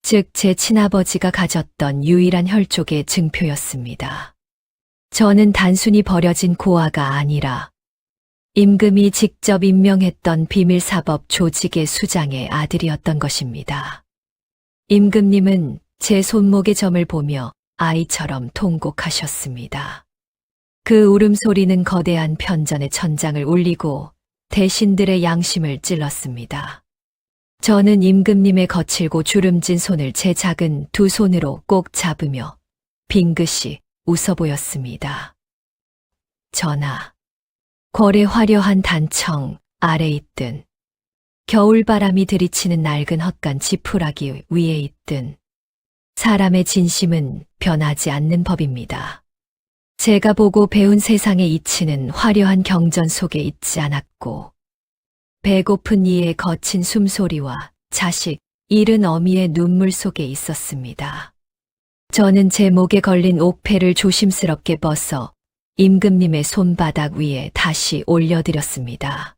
즉 제 친아버지가 가졌던 유일한 혈족의 증표였습니다. 저는 단순히 버려진 고아가 아니라 임금이 직접 임명했던 비밀사법 조직의 수장의 아들이었던 것입니다. 임금님은 제 손목의 점을 보며 아이처럼 통곡하셨습니다. 그 울음소리는 거대한 편전의 천장을 울리고 대신들의 양심을 찔렀습니다. 저는 임금님의 거칠고 주름진 손을 제 작은 두 손으로 꼭 잡으며 빙긋이 웃어 보였습니다. 전하, 궐의 화려한 단청 아래 있든 겨울바람이 들이치는 낡은 헛간 지푸라기 위에 있든 사람의 진심은 변하지 않는 법입니다. 제가 보고 배운 세상의 이치는 화려한 경전 속에 있지 않았고 배고픈 이의 거친 숨소리와 자식 잃은 어미의 눈물 속에 있었습니다. 저는 제 목에 걸린 옥패를 조심스럽게 벗어 임금님의 손바닥 위에 다시 올려드렸습니다.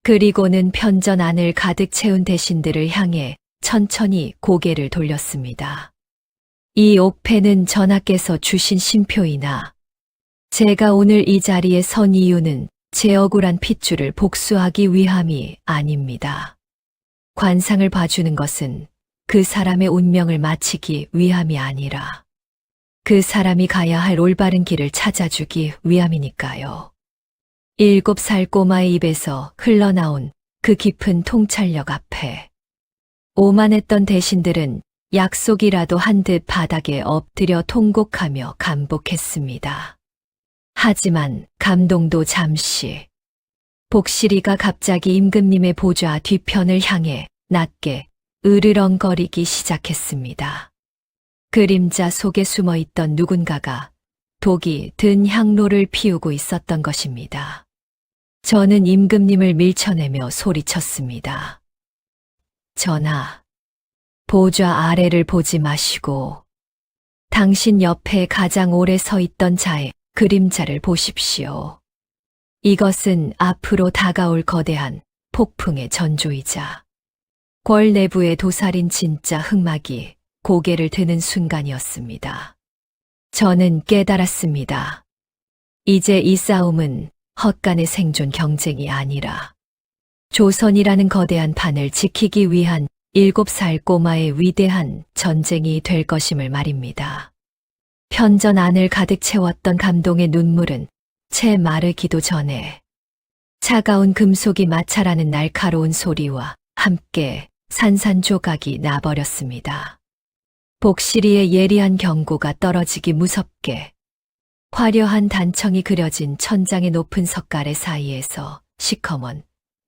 그리고는 편전 안을 가득 채운 대신들을 향해 천천히 고개를 돌렸습니다. 이 옥패는 전하께서 주신 신표이나 제가 오늘 이 자리에 선 이유는 제 억울한 핏줄을 복수하기 위함이 아닙니다. 관상을 봐주는 것은 그 사람의 운명을 마치기 위함이 아니라 그 사람이 가야 할 올바른 길을 찾아주기 위함이니까요. 7살 꼬마의 입에서 흘러나온 그 깊은 통찰력 앞에 오만했던 대신들은 약속이라도 한 듯 바닥에 엎드려 통곡하며 감복했습니다. 하지만 감동도 잠시. 복실이가 갑자기 임금님의 보좌 뒤편을 향해 낮게 으르렁거리기 시작했습니다. 그림자 속에 숨어 있던 누군가가 독이 든 향로를 피우고 있었던 것입니다. 저는 임금님을 밀쳐내며 소리쳤습니다. 전하, 보좌 아래를 보지 마시고 당신 옆에 가장 오래 서 있던 자의 그림자를 보십시오. 이것은 앞으로 다가올 거대한 폭풍의 전조이자 궐 내부의 도살인 진짜 흑막이 고개를 드는 순간이었습니다. 저는 깨달았습니다. 이제 이 싸움은 헛간의 생존 경쟁이 아니라 조선이라는 거대한 판을 지키기 위한 7살 꼬마의 위대한 전쟁이 될 것임을 말입니다. 편전 안을 가득 채웠던 감동의 눈물은 채 마르기도 전에 차가운 금속이 마찰하는 날카로운 소리와 함께 산산조각이 나버렸습니다. 복실이의 예리한 경고가 떨어지기 무섭게 화려한 단청이 그려진 천장의 높은 석가래 사이에서 시커먼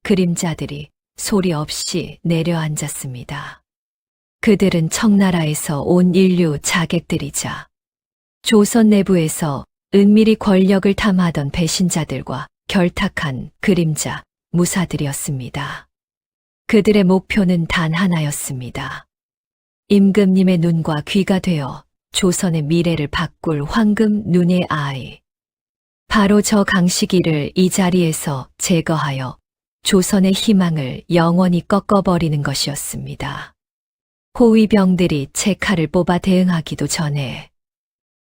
그림자들이 소리 없이 내려앉았습니다. 그들은 청나라에서 온 인류 자객들이자 조선 내부에서 은밀히 권력을 탐하던 배신자들과 결탁한 그림자 무사들이었습니다. 그들의 목표는 단 하나였습니다. 임금님의 눈과 귀가 되어 조선의 미래를 바꿀 황금 눈의 아이. 바로 저 강식이를 이 자리에서 제거하여 조선의 희망을 영원히 꺾어버리는 것이었습니다. 호위병들이 채 칼을 뽑아 대응하기도 전에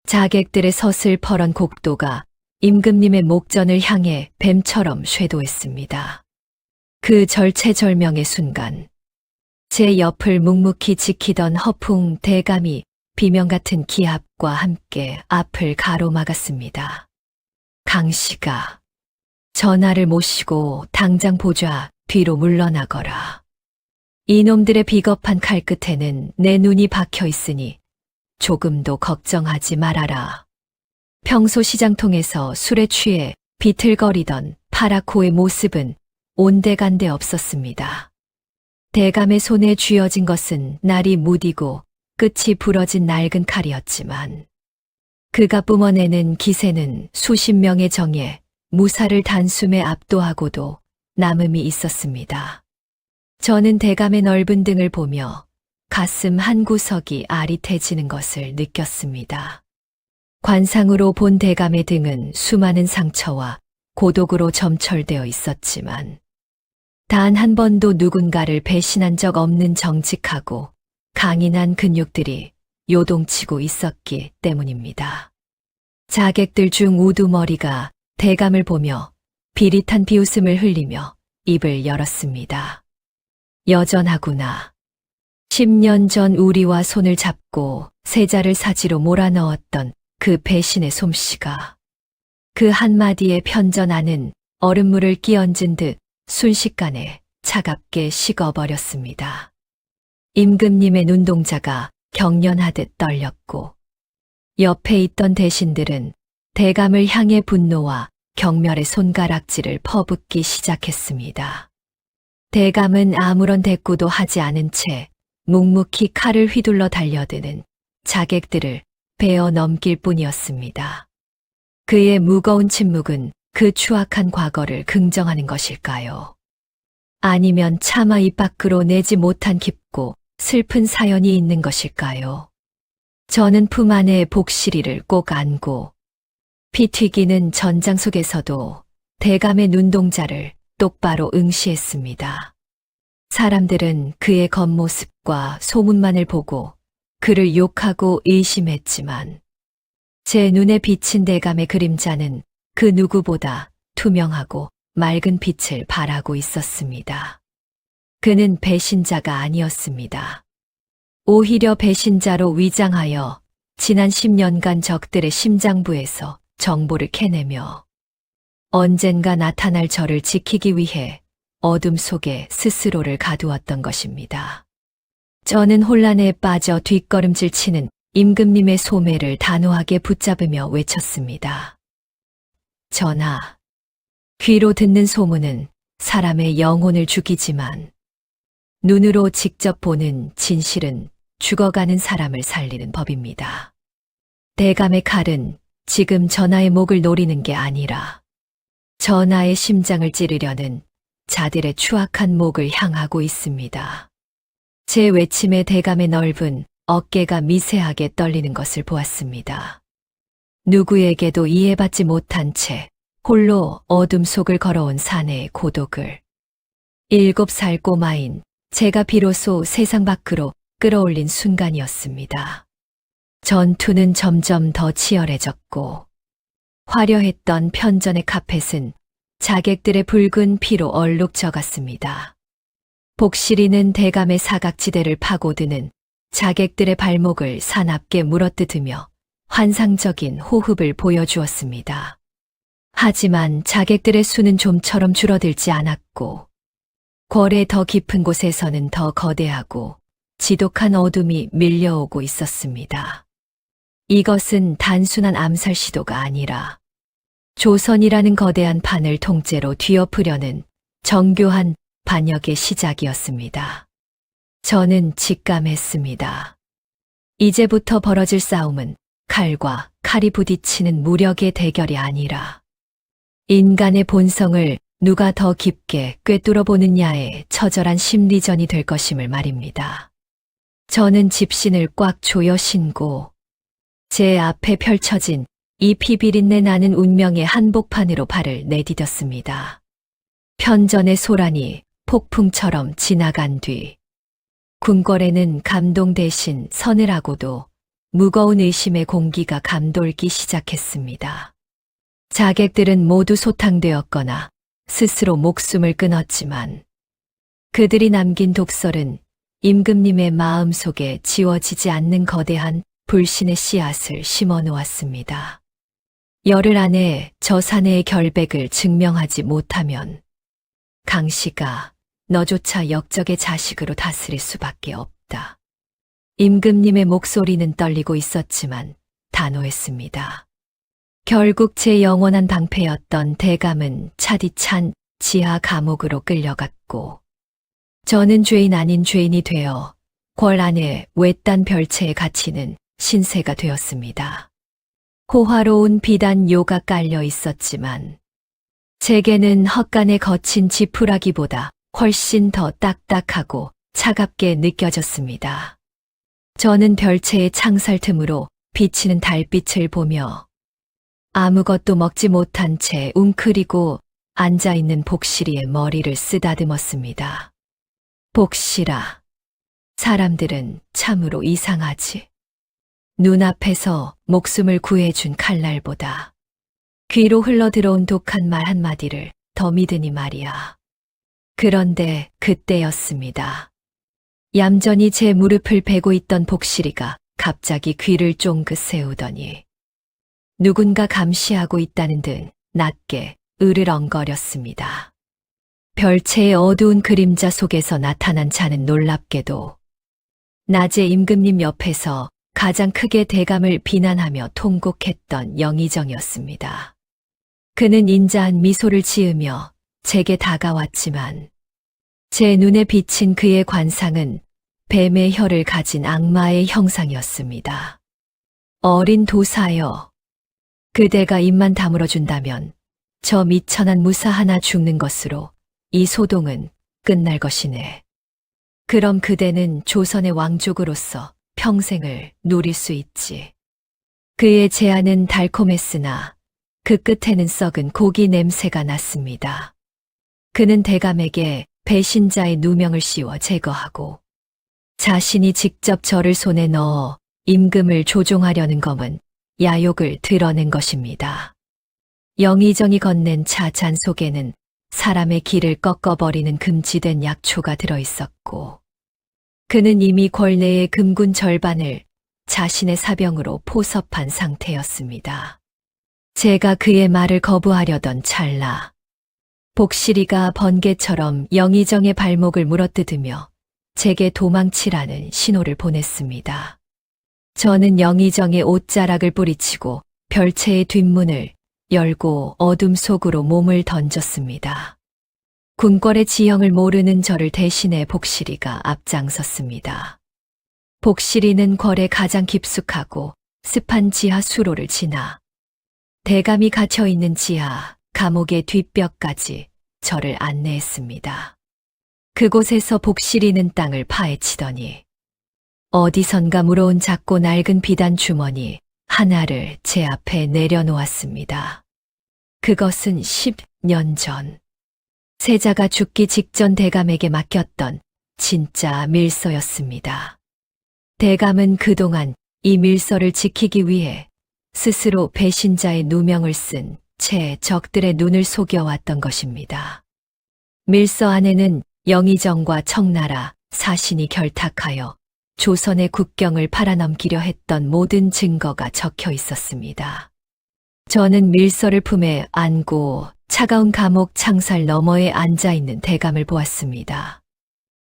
자객들의 서슬퍼런 곡도가 임금님의 목전을 향해 뱀처럼 쇄도했습니다. 그 절체절명의 순간 제 옆을 묵묵히 지키던 허풍 대감이 비명 같은 기합과 함께 앞을 가로막았습니다. 강씨가 전화를 모시고 당장 보좌 뒤로 물러나거라. 이놈들의 비겁한 칼끝에는 내 눈이 박혀 있으니 조금도 걱정하지 말아라. 평소 시장통에서 술에 취해 비틀거리던 파라코의 모습은 온데간데 없었습니다. 대감의 손에 쥐어진 것은 날이 무디고 끝이 부러진 낡은 칼이었지만 그가 뿜어내는 기세는 수십 명의 정예, 무사를 단숨에 압도하고도 남음이 있었습니다. 저는 대감의 넓은 등을 보며 가슴 한 구석이 아릿해지는 것을 느꼈습니다. 관상으로 본 대감의 등은 수많은 상처와 고독으로 점철되어 있었지만 단 한 번도 누군가를 배신한 적 없는 정직하고 강인한 근육들이 요동치고 있었기 때문입니다. 자객들 중 우두머리가 대감을 보며 비릿한 비웃음을 흘리며 입을 열었습니다. 여전하구나. 10년 전 우리와 손을 잡고 세자를 사지로 몰아넣었던 그 배신의 솜씨가 그 한마디에 편전하는 얼음물을 끼얹은 듯 순식간에 차갑게 식어버렸습니다. 임금님의 눈동자가 경련하듯 떨렸고 옆에 있던 대신들은 대감을 향해 분노와 경멸의 손가락질을 퍼붓기 시작했습니다. 대감은 아무런 대꾸도 하지 않은 채 묵묵히 칼을 휘둘러 달려드는 자객들을 베어 넘길 뿐이었습니다. 그의 무거운 침묵은 그 추악한 과거를 긍정하는 것일까요? 아니면 차마 입 밖으로 내지 못한 깊고 슬픈 사연이 있는 것일까요? 저는 품 안에 복실이를 꼭 안고 피 튀기는 전장 속에서도 대감의 눈동자를 똑바로 응시했습니다. 사람들은 그의 겉모습과 소문만을 보고 그를 욕하고 의심했지만 제 눈에 비친 대감의 그림자는 그 누구보다 투명하고 맑은 빛을 발하고 있었습니다. 그는 배신자가 아니었습니다. 오히려 배신자로 위장하여 지난 10년간 적들의 심장부에서 정보를 캐내며 언젠가 나타날 저를 지키기 위해 어둠 속에 스스로를 가두었던 것입니다. 저는 혼란에 빠져 뒷걸음질 치는 임금님의 소매를 단호하게 붙잡으며 외쳤습니다. 전하, 귀로 듣는 소문은 사람의 영혼을 죽이지만 눈으로 직접 보는 진실은 죽어가는 사람을 살리는 법입니다. 대감의 칼은 지금 전하의 목을 노리는 게 아니라 전하의 심장을 찌르려는 자들의 추악한 목을 향하고 있습니다. 제 외침에 대감의 넓은 어깨가 미세하게 떨리는 것을 보았습니다. 누구에게도 이해받지 못한 채 홀로 어둠 속을 걸어온 사내의 고독을 7살 꼬마인 제가 비로소 세상 밖으로 끌어올린 순간이었습니다. 전투는 점점 더 치열해졌고 화려했던 편전의 카펫은 자객들의 붉은 피로 얼룩져갔습니다. 복실이는 대감의 사각지대를 파고드는 자객들의 발목을 사납게 물어뜯으며 환상적인 호흡을 보여주었습니다. 하지만 자객들의 수는 좀처럼 줄어들지 않았고 궐의 더 깊은 곳에서는 더 거대하고 지독한 어둠이 밀려오고 있었습니다. 이것은 단순한 암살 시도가 아니라 조선이라는 거대한 판을 통째로 뒤엎으려는 정교한 반역의 시작이었습니다. 저는 직감했습니다. 이제부터 벌어질 싸움은 칼과 칼이 부딪히는 무력의 대결이 아니라 인간의 본성을 누가 더 깊게 꿰뚫어 보느냐의 처절한 심리전이 될 것임을 말입니다. 저는 집신을 꽉 조여 신고 제 앞에 펼쳐진 이 피비린내 나는 운명의 한복판으로 발을 내디뎠습니다. 편전의 소란이 폭풍처럼 지나간 뒤 궁궐에는 감동 대신 서늘하고도 무거운 의심의 공기가 감돌기 시작했습니다. 자객들은 모두 소탕되었거나 스스로 목숨을 끊었지만 그들이 남긴 독설은 임금님의 마음속에 지워지지 않는 거대한 불신의 씨앗을 심어 놓았습니다. 열흘 안에 저 사내의 결백을 증명하지 못하면 강 씨가 너조차 역적의 자식으로 다스릴 수밖에 없다. 임금님의 목소리는 떨리고 있었지만 단호했습니다. 결국 제 영원한 방패였던 대감은 차디찬 지하 감옥으로 끌려갔고 저는 죄인 아닌 죄인이 되어 궐 안에 외딴 별채에 갇히는 신세가 되었습니다. 호화로운 비단요가 깔려 있었지만 제게는 헛간에 거친 지푸라기보다 훨씬 더 딱딱하고 차갑게 느껴졌습니다. 저는 별채의 창살 틈으로 비치는 달빛을 보며 아무것도 먹지 못한 채 웅크리고 앉아있는 복실이의 머리를 쓰다듬었습니다. 복실아, 사람들은 참으로 이상하지. 눈앞에서 목숨을 구해준 칼날보다 귀로 흘러들어온 독한 말 한마디를 더 믿으니 말이야. 그런데 그때였습니다. 얌전히 제 무릎을 베고 있던 복실이가 갑자기 귀를 쫑긋 세우더니 누군가 감시하고 있다는 듯 낮게 으르렁거렸습니다. 별채의 어두운 그림자 속에서 나타난 자는 놀랍게도 낮에 임금님 옆에서 가장 크게 대감을 비난하며 통곡했던 영의정이었습니다. 그는 인자한 미소를 지으며 제게 다가왔지만 제 눈에 비친 그의 관상은 뱀의 혀를 가진 악마의 형상이었습니다. 어린 도사여, 그대가 입만 다물어준다면 저 미천한 무사 하나 죽는 것으로 이 소동은 끝날 것이네. 그럼 그대는 조선의 왕족으로서 평생을 누릴 수 있지. 그의 제안은 달콤했으나 그 끝에는 썩은 고기 냄새가 났습니다. 그는 대감에게 배신자의 누명을 씌워 제거하고 자신이 직접 저를 손에 넣어 임금을 조종하려는 검은 야욕을 드러낸 것입니다. 영의정이 건넨 차 잔 속에는 사람의 길을 꺾어버리는 금지된 약초가 들어있었고 그는 이미 궐 내의 금군 절반을 자신의 사병으로 포섭한 상태였습니다. 제가 그의 말을 거부하려던 찰나 복실이가 번개처럼 영의정의 발목을 물어뜯으며 제게 도망치라는 신호를 보냈습니다. 저는 영의정의 옷자락을 뿌리치고 별채의 뒷문을 열고 어둠 속으로 몸을 던졌습니다. 궁궐의 지형을 모르는 저를 대신해 복실이가 앞장섰습니다. 복실이는 궐의 가장 깊숙하고 습한 지하 수로를 지나 대감이 갇혀있는 지하 감옥의 뒷벽까지 저를 안내했습니다. 그곳에서 복실이는 땅을 파헤치더니 어디선가 물어온 작고 낡은 비단 주머니 하나를 제 앞에 내려놓았습니다. 그것은 10년 전 세자가 죽기 직전 대감에게 맡겼던 진짜 밀서였습니다. 대감은 그동안 이 밀서를 지키기 위해 스스로 배신자의 누명을 쓴 채 적들의 눈을 속여왔던 것입니다. 밀서 안에는 영의정과 청나라 사신이 결탁하여 조선의 국경을 팔아넘기려 했던 모든 증거가 적혀 있었습니다. 저는 밀서를 품에 안고 차가운 감옥 창살 너머에 앉아있는 대감을 보았습니다.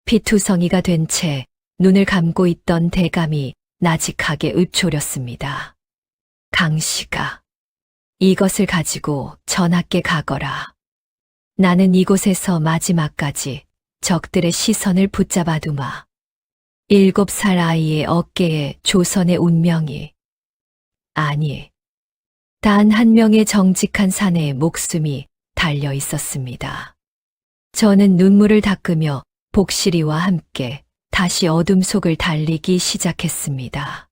피투성이가 된 채 눈을 감고 있던 대감이 나직하게 읊조렸습니다. 강씨가 이것을 가지고 전하께 가거라. 나는 이곳에서 마지막까지 적들의 시선을 붙잡아 두마. 7살 아이의 어깨에 조선의 운명이, 아니, 단 한 명의 정직한 사내의 목숨이 달려 있었습니다. 저는 눈물을 닦으며 복실이와 함께 다시 어둠 속을 달리기 시작했습니다.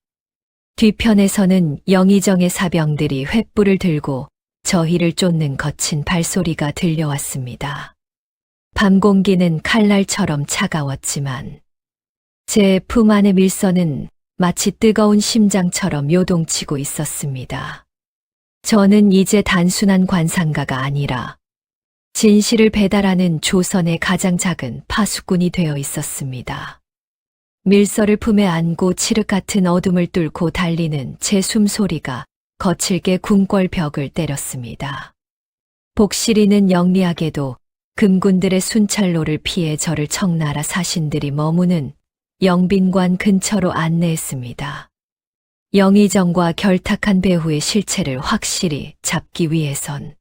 뒤편에서는 영의정의 사병들이 횃불을 들고 저희를 쫓는 거친 발소리가 들려왔습니다. 밤 공기는 칼날처럼 차가웠지만 제 품 안의 밀서는 마치 뜨거운 심장처럼 요동치고 있었습니다. 저는 이제 단순한 관상가가 아니라 진실을 배달하는 조선의 가장 작은 파수꾼이 되어 있었습니다. 밀서를 품에 안고 칠흑 같은 어둠을 뚫고 달리는 제 숨소리가 거칠게 궁궐벽을 때렸습니다. 복실이는 영리하게도 금군들의 순찰로를 피해 저를 청나라 사신들이 머무는 영빈관 근처로 안내했습니다. 영의정과 결탁한 배후의 실체를 확실히 잡기 위해선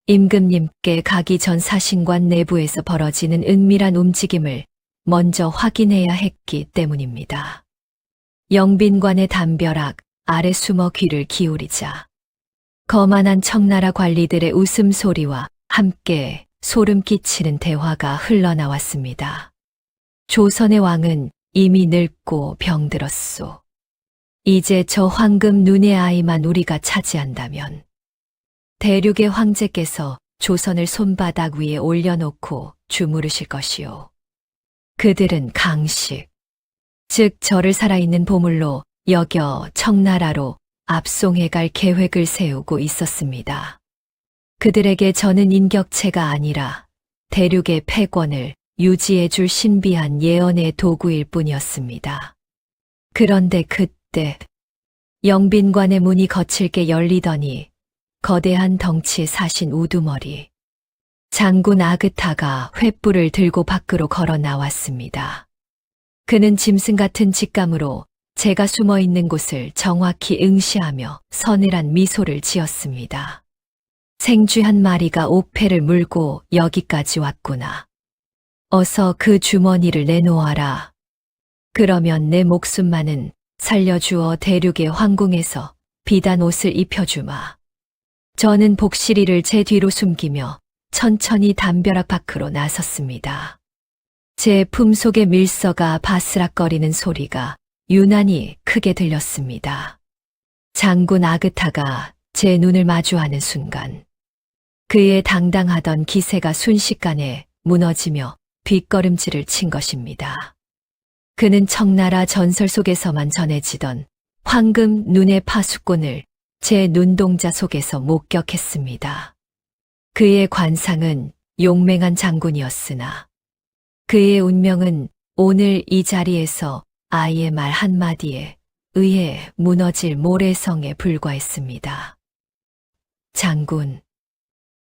임금님께 가기 전 사신관 내부에서 벌어지는 은밀한 움직임을 먼저 확인해야 했기 때문입니다. 영빈관의 담벼락 아래 숨어 귀를 기울이자 거만한 청나라 관리들의 웃음소리와 함께 소름 끼치는 대화가 흘러나왔습니다. 조선의 왕은 이미 늙고 병들었소. 이제 저 황금 눈의 아이만 우리가 차지한다면 대륙의 황제께서 조선을 손바닥 위에 올려놓고 주무르실 것이요. 그들은 강식, 즉 저를 살아있는 보물로 여겨 청나라로 압송해갈 계획을 세우고 있었습니다. 그들에게 저는 인격체가 아니라 대륙의 패권을 유지해줄 신비한 예언의 도구일 뿐이었습니다. 그런데 그때 영빈관의 문이 거칠게 열리더니 거대한 덩치의 사신 우두머리 장군 아그타가 횃불을 들고 밖으로 걸어 나왔습니다. 그는 짐승 같은 직감으로 제가 숨어 있는 곳을 정확히 응시하며 서늘한 미소를 지었습니다. 생쥐 한 마리가 옥패를 물고 여기까지 왔구나. 어서 그 주머니를 내놓아라. 그러면 내 목숨만은 살려주어 대륙의 황궁에서 비단 옷을 입혀주마. 저는 복실이를 제 뒤로 숨기며 천천히 담벼락 밖으로 나섰습니다. 제 품속의 밀서가 바스락거리는 소리가 유난히 크게 들렸습니다. 장군 아그타가 제 눈을 마주하는 순간 그의 당당하던 기세가 순식간에 무너지며 뒷걸음질을 친 것입니다. 그는 청나라 전설 속에서만 전해지던 황금 눈의 파수꾼을 제 눈동자 속에서 목격했습니다. 그의 관상은 용맹한 장군이었으나 그의 운명은 오늘 이 자리에서 아이의 말 한마디에 의해 무너질 모래성에 불과했습니다. 장군,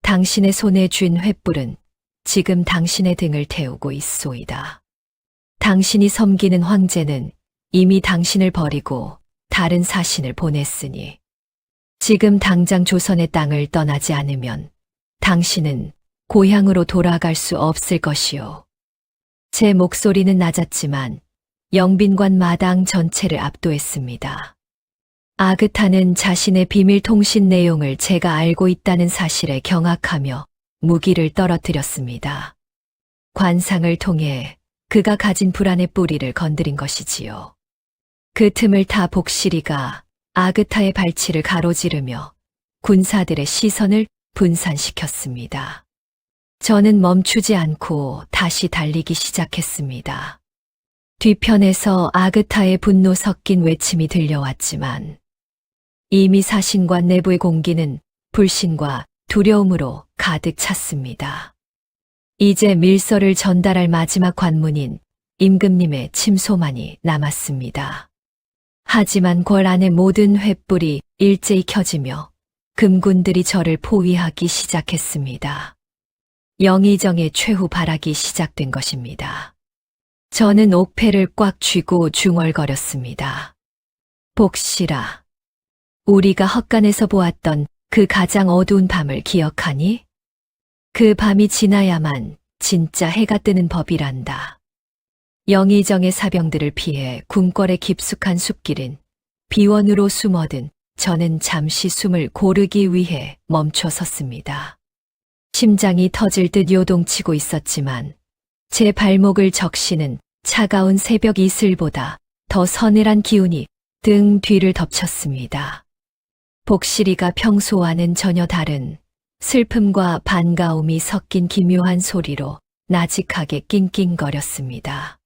당신의 손에 쥔 횃불은 지금 당신의 등을 태우고 있소이다. 당신이 섬기는 황제는 이미 당신을 버리고 다른 사신을 보냈으니 지금 당장 조선의 땅을 떠나지 않으면 당신은 고향으로 돌아갈 수 없을 것이요. 제 목소리는 낮았지만 영빈관 마당 전체를 압도했습니다. 아그타는 자신의 비밀 통신 내용을 제가 알고 있다는 사실에 경악하며 무기를 떨어뜨렸습니다. 관상을 통해 그가 가진 불안의 뿌리를 건드린 것이지요. 그 틈을 타 복실이가 아그타의 발치를 가로지르며 군사들의 시선을 분산시켰습니다. 저는 멈추지 않고 다시 달리기 시작했습니다. 뒤편에서 아그타의 분노 섞인 외침이 들려왔지만 이미 사신관 내부의 공기는 불신과 두려움으로 가득 찼습니다. 이제 밀서를 전달할 마지막 관문인 임금님의 침소만이 남았습니다. 하지만 궐 안의 모든 횃불이 일제히 켜지며 금군들이 저를 포위하기 시작했습니다. 영의정의 최후 발악이 시작된 것입니다. 저는 옥패를 꽉 쥐고 중얼거렸습니다. 복실아, 우리가 헛간에서 보았던 그 가장 어두운 밤을 기억하니? 그 밤이 지나야만 진짜 해가 뜨는 법이란다. 영의정의 사병들을 피해 궁궐의 깊숙한 숲길인 비원으로 숨어든 저는 잠시 숨을 고르기 위해 멈춰 섰습니다. 심장이 터질 듯 요동치고 있었지만 제 발목을 적시는 차가운 새벽 이슬보다 더 서늘한 기운이 등 뒤를 덮쳤습니다. 복실이가 평소와는 전혀 다른 슬픔과 반가움이 섞인 기묘한 소리로 나직하게 낑낑거렸습니다.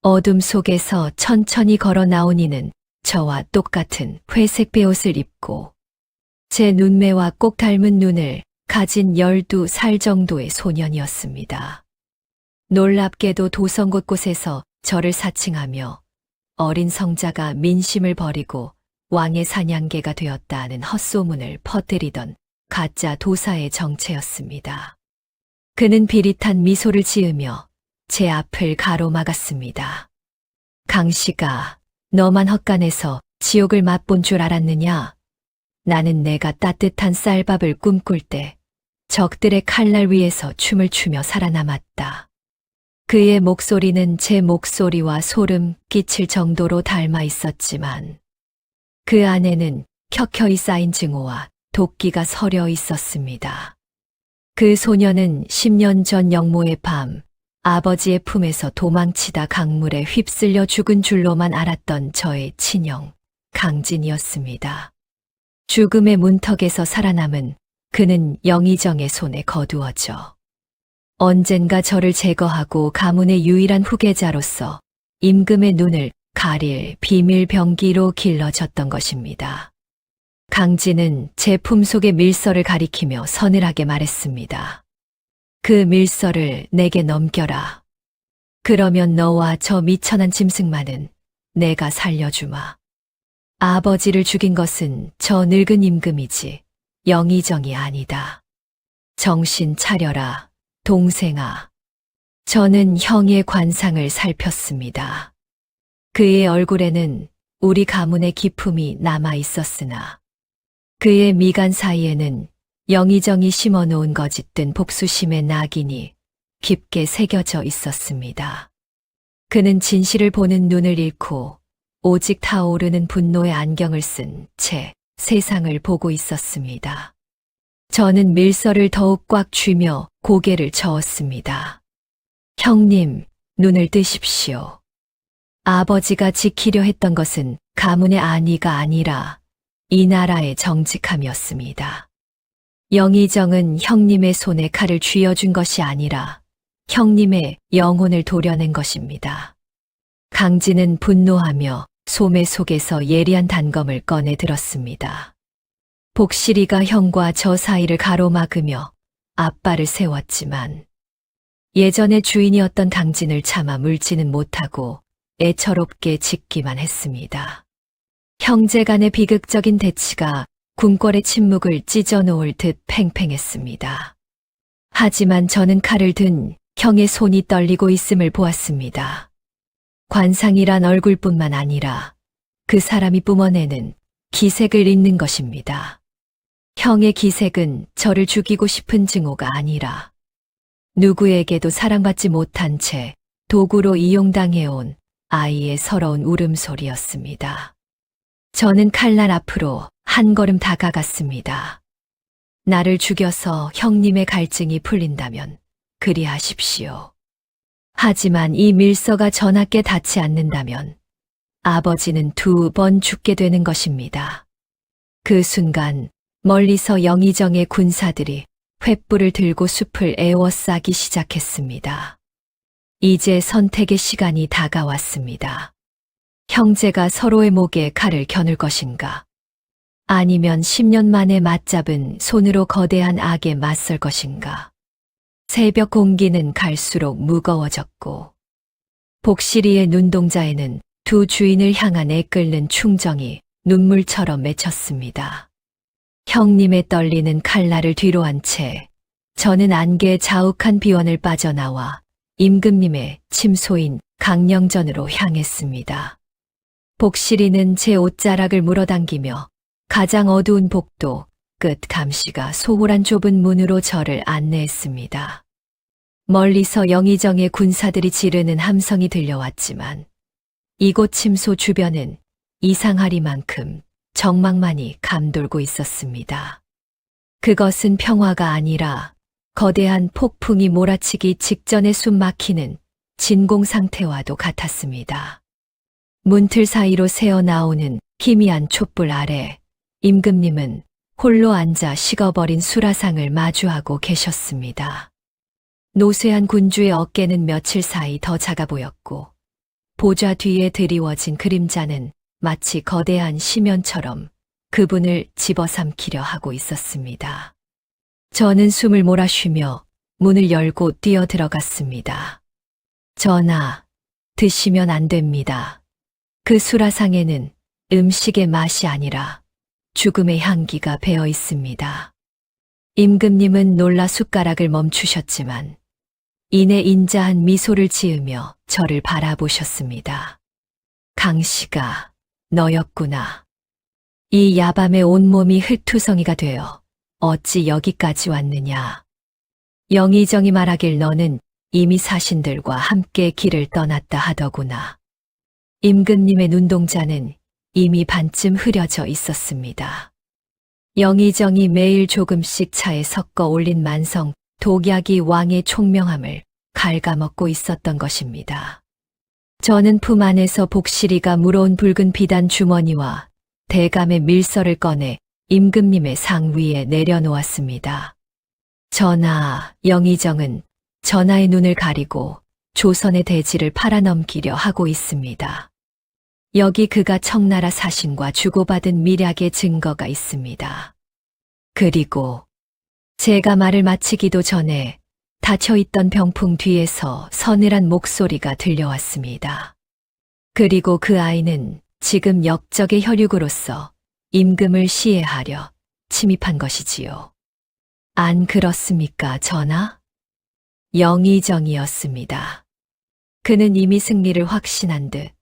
어둠 속에서 천천히 걸어 나온 이는 저와 똑같은 회색 베옷을 입고 제 눈매와 꼭 닮은 눈을 가진 12살 정도의 소년이었습니다. 놀랍게도 도성 곳곳에서 저를 사칭하며 어린 성자가 민심을 버리고 왕의 사냥개가 되었다는 헛소문을 퍼뜨리던 가짜 도사의 정체였습니다. 그는 비릿한 미소를 지으며 제 앞을 가로막았습니다. 강씨가 너만 헛간에서 지옥을 맛본 줄 알았느냐? 나는 내가 따뜻한 쌀밥을 꿈꿀 때 적들의 칼날 위에서 춤을 추며 살아남았다. 그의 목소리는 제 목소리와 소름 끼칠 정도로 닮아 있었지만 그 안에는 켜켜이 쌓인 증오와 도끼가 서려 있었습니다. 그 소녀는 10년 전 영모의 밤 아버지의 품에서 도망치다 강물에 휩쓸려 죽은 줄로만 알았던 저의 친형 강진이었습니다. 죽음의 문턱에서 살아남은 그는 영의정의 손에 거두어져 언젠가 저를 제거하고 가문의 유일한 후계자로서 임금의 눈을 가릴 비밀 병기로 길러졌던 것입니다. 강진은 제 품속의 밀서를 가리키며 서늘하게 말했습니다. 그 밀서를 내게 넘겨라. 그러면 너와 저 미천한 짐승만은 내가 살려주마. 아버지를 죽인 것은 저 늙은 임금이지 영의정이 아니다. 정신 차려라, 동생아. 저는 형의 관상을 살폈습니다. 그의 얼굴에는 우리 가문의 기품이 남아 있었으나 그의 미간 사이에는 영의정이 심어놓은 거짓된 복수심의 낙인이 깊게 새겨져 있었습니다. 그는 진실을 보는 눈을 잃고 오직 타오르는 분노의 안경을 쓴 채 세상을 보고 있었습니다. 저는 밀서를 더욱 꽉 쥐며 고개를 저었습니다. 형님, 눈을 뜨십시오. 아버지가 지키려 했던 것은 가문의 안위가 아니라 이 나라의 정직함이었습니다. 영의정은 형님의 손에 칼을 쥐어준 것이 아니라 형님의 영혼을 도려낸 것입니다. 강진은 분노하며 소매 속에서 예리한 단검을 꺼내 들었습니다. 복실이가 형과 저 사이를 가로막으며 앞발을 세웠지만 예전의 주인이었던 강진을 차마 물지는 못하고 애처롭게 짓기만 했습니다. 형제 간의 비극적인 대치가 궁궐의 침묵을 찢어놓을 듯 팽팽했습니다. 하지만 저는 칼을 든 형의 손이 떨리고 있음을 보았습니다. 관상이란 얼굴뿐만 아니라 그 사람이 뿜어내는 기색을 읽는 것입니다. 형의 기색은 저를 죽이고 싶은 증오가 아니라 누구에게도 사랑받지 못한 채 도구로 이용당해온 아이의 서러운 울음소리였습니다. 저는 칼날 앞으로 한 걸음 다가갔습니다. 나를 죽여서 형님의 갈증이 풀린다면 그리하십시오. 하지만 이 밀서가 전하께 닿지 않는다면 아버지는 2번 죽게 되는 것입니다. 그 순간 멀리서 영의정의 군사들이 횃불을 들고 숲을 에워싸기 시작했습니다. 이제 선택의 시간이 다가왔습니다. 형제가 서로의 목에 칼을 겨눌 것인가? 아니면 10년 만에 맞잡은 손으로 거대한 악에 맞설 것인가? 새벽 공기는 갈수록 무거워졌고 복실이의 눈동자에는 두 주인을 향한 애끓는 충정이 눈물처럼 맺혔습니다. 형님의 떨리는 칼날을 뒤로 한 채 저는 안개의 자욱한 비원을 빠져나와 임금님의 침소인 강령전으로 향했습니다. 복실이는 제 옷자락을 물어당기며 가장 어두운 복도 끝 감시가 소홀한 좁은 문으로 저를 안내했습니다. 멀리서 영의정의 군사들이 지르는 함성이 들려왔지만 이곳 침소 주변은 이상하리만큼 정막만이 감돌고 있었습니다. 그것은 평화가 아니라 거대한 폭풍이 몰아치기 직전에 숨 막히는 진공 상태와도 같았습니다. 문틀 사이로 새어나오는 희미한 촛불 아래 임금님은 홀로 앉아 식어버린 수라상을 마주하고 계셨습니다. 노쇠한 군주의 어깨는 며칠 사이 더 작아 보였고 보좌 뒤에 드리워진 그림자는 마치 거대한 심연처럼 그분을 집어삼키려 하고 있었습니다. 저는 숨을 몰아쉬며 문을 열고 뛰어 들어갔습니다. 전하, 드시면 안 됩니다. 그 수라상에는 음식의 맛이 아니라 죽음의 향기가 배어 있습니다. 임금님은 놀라 숟가락을 멈추셨지만 이내 인자한 미소를 지으며 저를 바라보셨습니다. 강씨가 너였구나. 이 야밤에 온몸이 흙투성이가 되어 어찌 여기까지 왔느냐. 영의정이 말하길 너는 이미 사신들과 함께 길을 떠났다 하더구나. 임금님의 눈동자는 이미 반쯤 흐려져 있었습니다. 영의정이 매일 조금씩 차에 섞어 올린 만성 독약이 왕의 총명함을 갉아먹고 있었던 것입니다. 저는 품 안에서 복실이가 물어온 붉은 비단 주머니와 대감의 밀서를 꺼내 임금님의 상 위에 내려놓았습니다. 전하, 영의정은 전하의 눈을 가리고 조선의 대지를 팔아넘기려 하고 있습니다. 여기 그가 청나라 사신과 주고받은 밀약의 증거가 있습니다. 그리고 제가 말을 마치기도 전에 닫혀있던 병풍 뒤에서 서늘한 목소리가 들려왔습니다. 그리고 그 아이는 지금 역적의 혈육으로서 임금을 시해하려 침입한 것이지요. 안 그렇습니까, 전하? 영의정이었습니다. 그는 이미 승리를 확신한 듯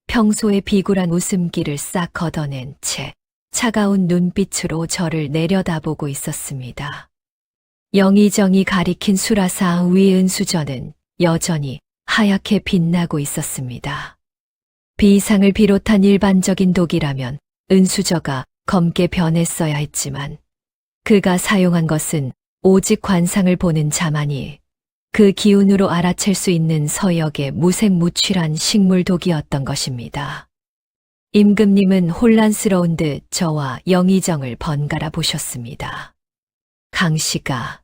평소의 비굴한 웃음기를 싹 걷어낸 채 차가운 눈빛으로 저를 내려다보고 있었습니다. 영의정이 가리킨 수라사 위 은수저는 여전히 하얗게 빛나고 있었습니다. 비상을 비롯한 일반적인 독이라면 은수저가 검게 변했어야 했지만 그가 사용한 것은 오직 관상을 보는 자만이 그 기운으로 알아챌 수 있는 서역의 무색무취한 식물독이었던 것입니다. 임금님은 혼란스러운 듯 저와 영의정을 번갈아 보셨습니다. 강씨가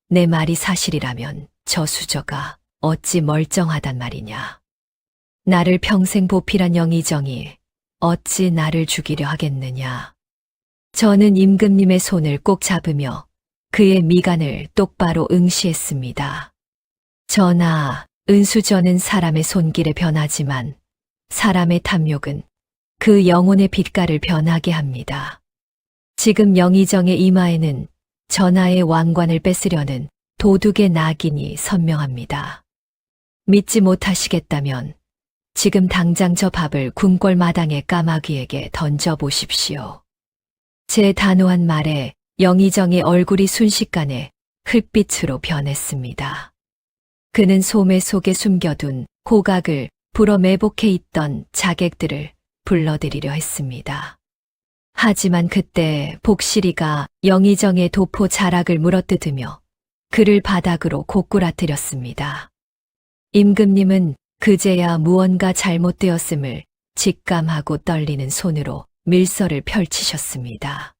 내 말이 사실이라면 저 수저가 어찌 멀쩡하단 말이냐. 나를 평생 보필한 영의정이 어찌 나를 죽이려 하겠느냐. 저는 임금님의 손을 꼭 잡으며 그의 미간을 똑바로 응시했습니다. 전하, 은수저는 사람의 손길에 변하지만 사람의 탐욕은 그 영혼의 빛깔을 변하게 합니다. 지금 영의정의 이마에는 전하의 왕관을 뺏으려는 도둑의 낙인이 선명합니다. 믿지 못하시겠다면 지금 당장 저 밥을 궁궐 마당의 까마귀에게 던져보십시오. 제 단호한 말에 영의정의 얼굴이 순식간에 흙빛으로 변했습니다. 그는 소매 속에 숨겨둔 고각을 불어 매복해 있던 자객들을 불러들이려 했습니다. 하지만 그때 복실이가 영의정의 도포 자락을 물어뜯으며 그를 바닥으로 고꾸라뜨렸습니다. 임금님은 그제야 무언가 잘못되었음을 직감하고 떨리는 손으로 밀서를 펼치셨습니다.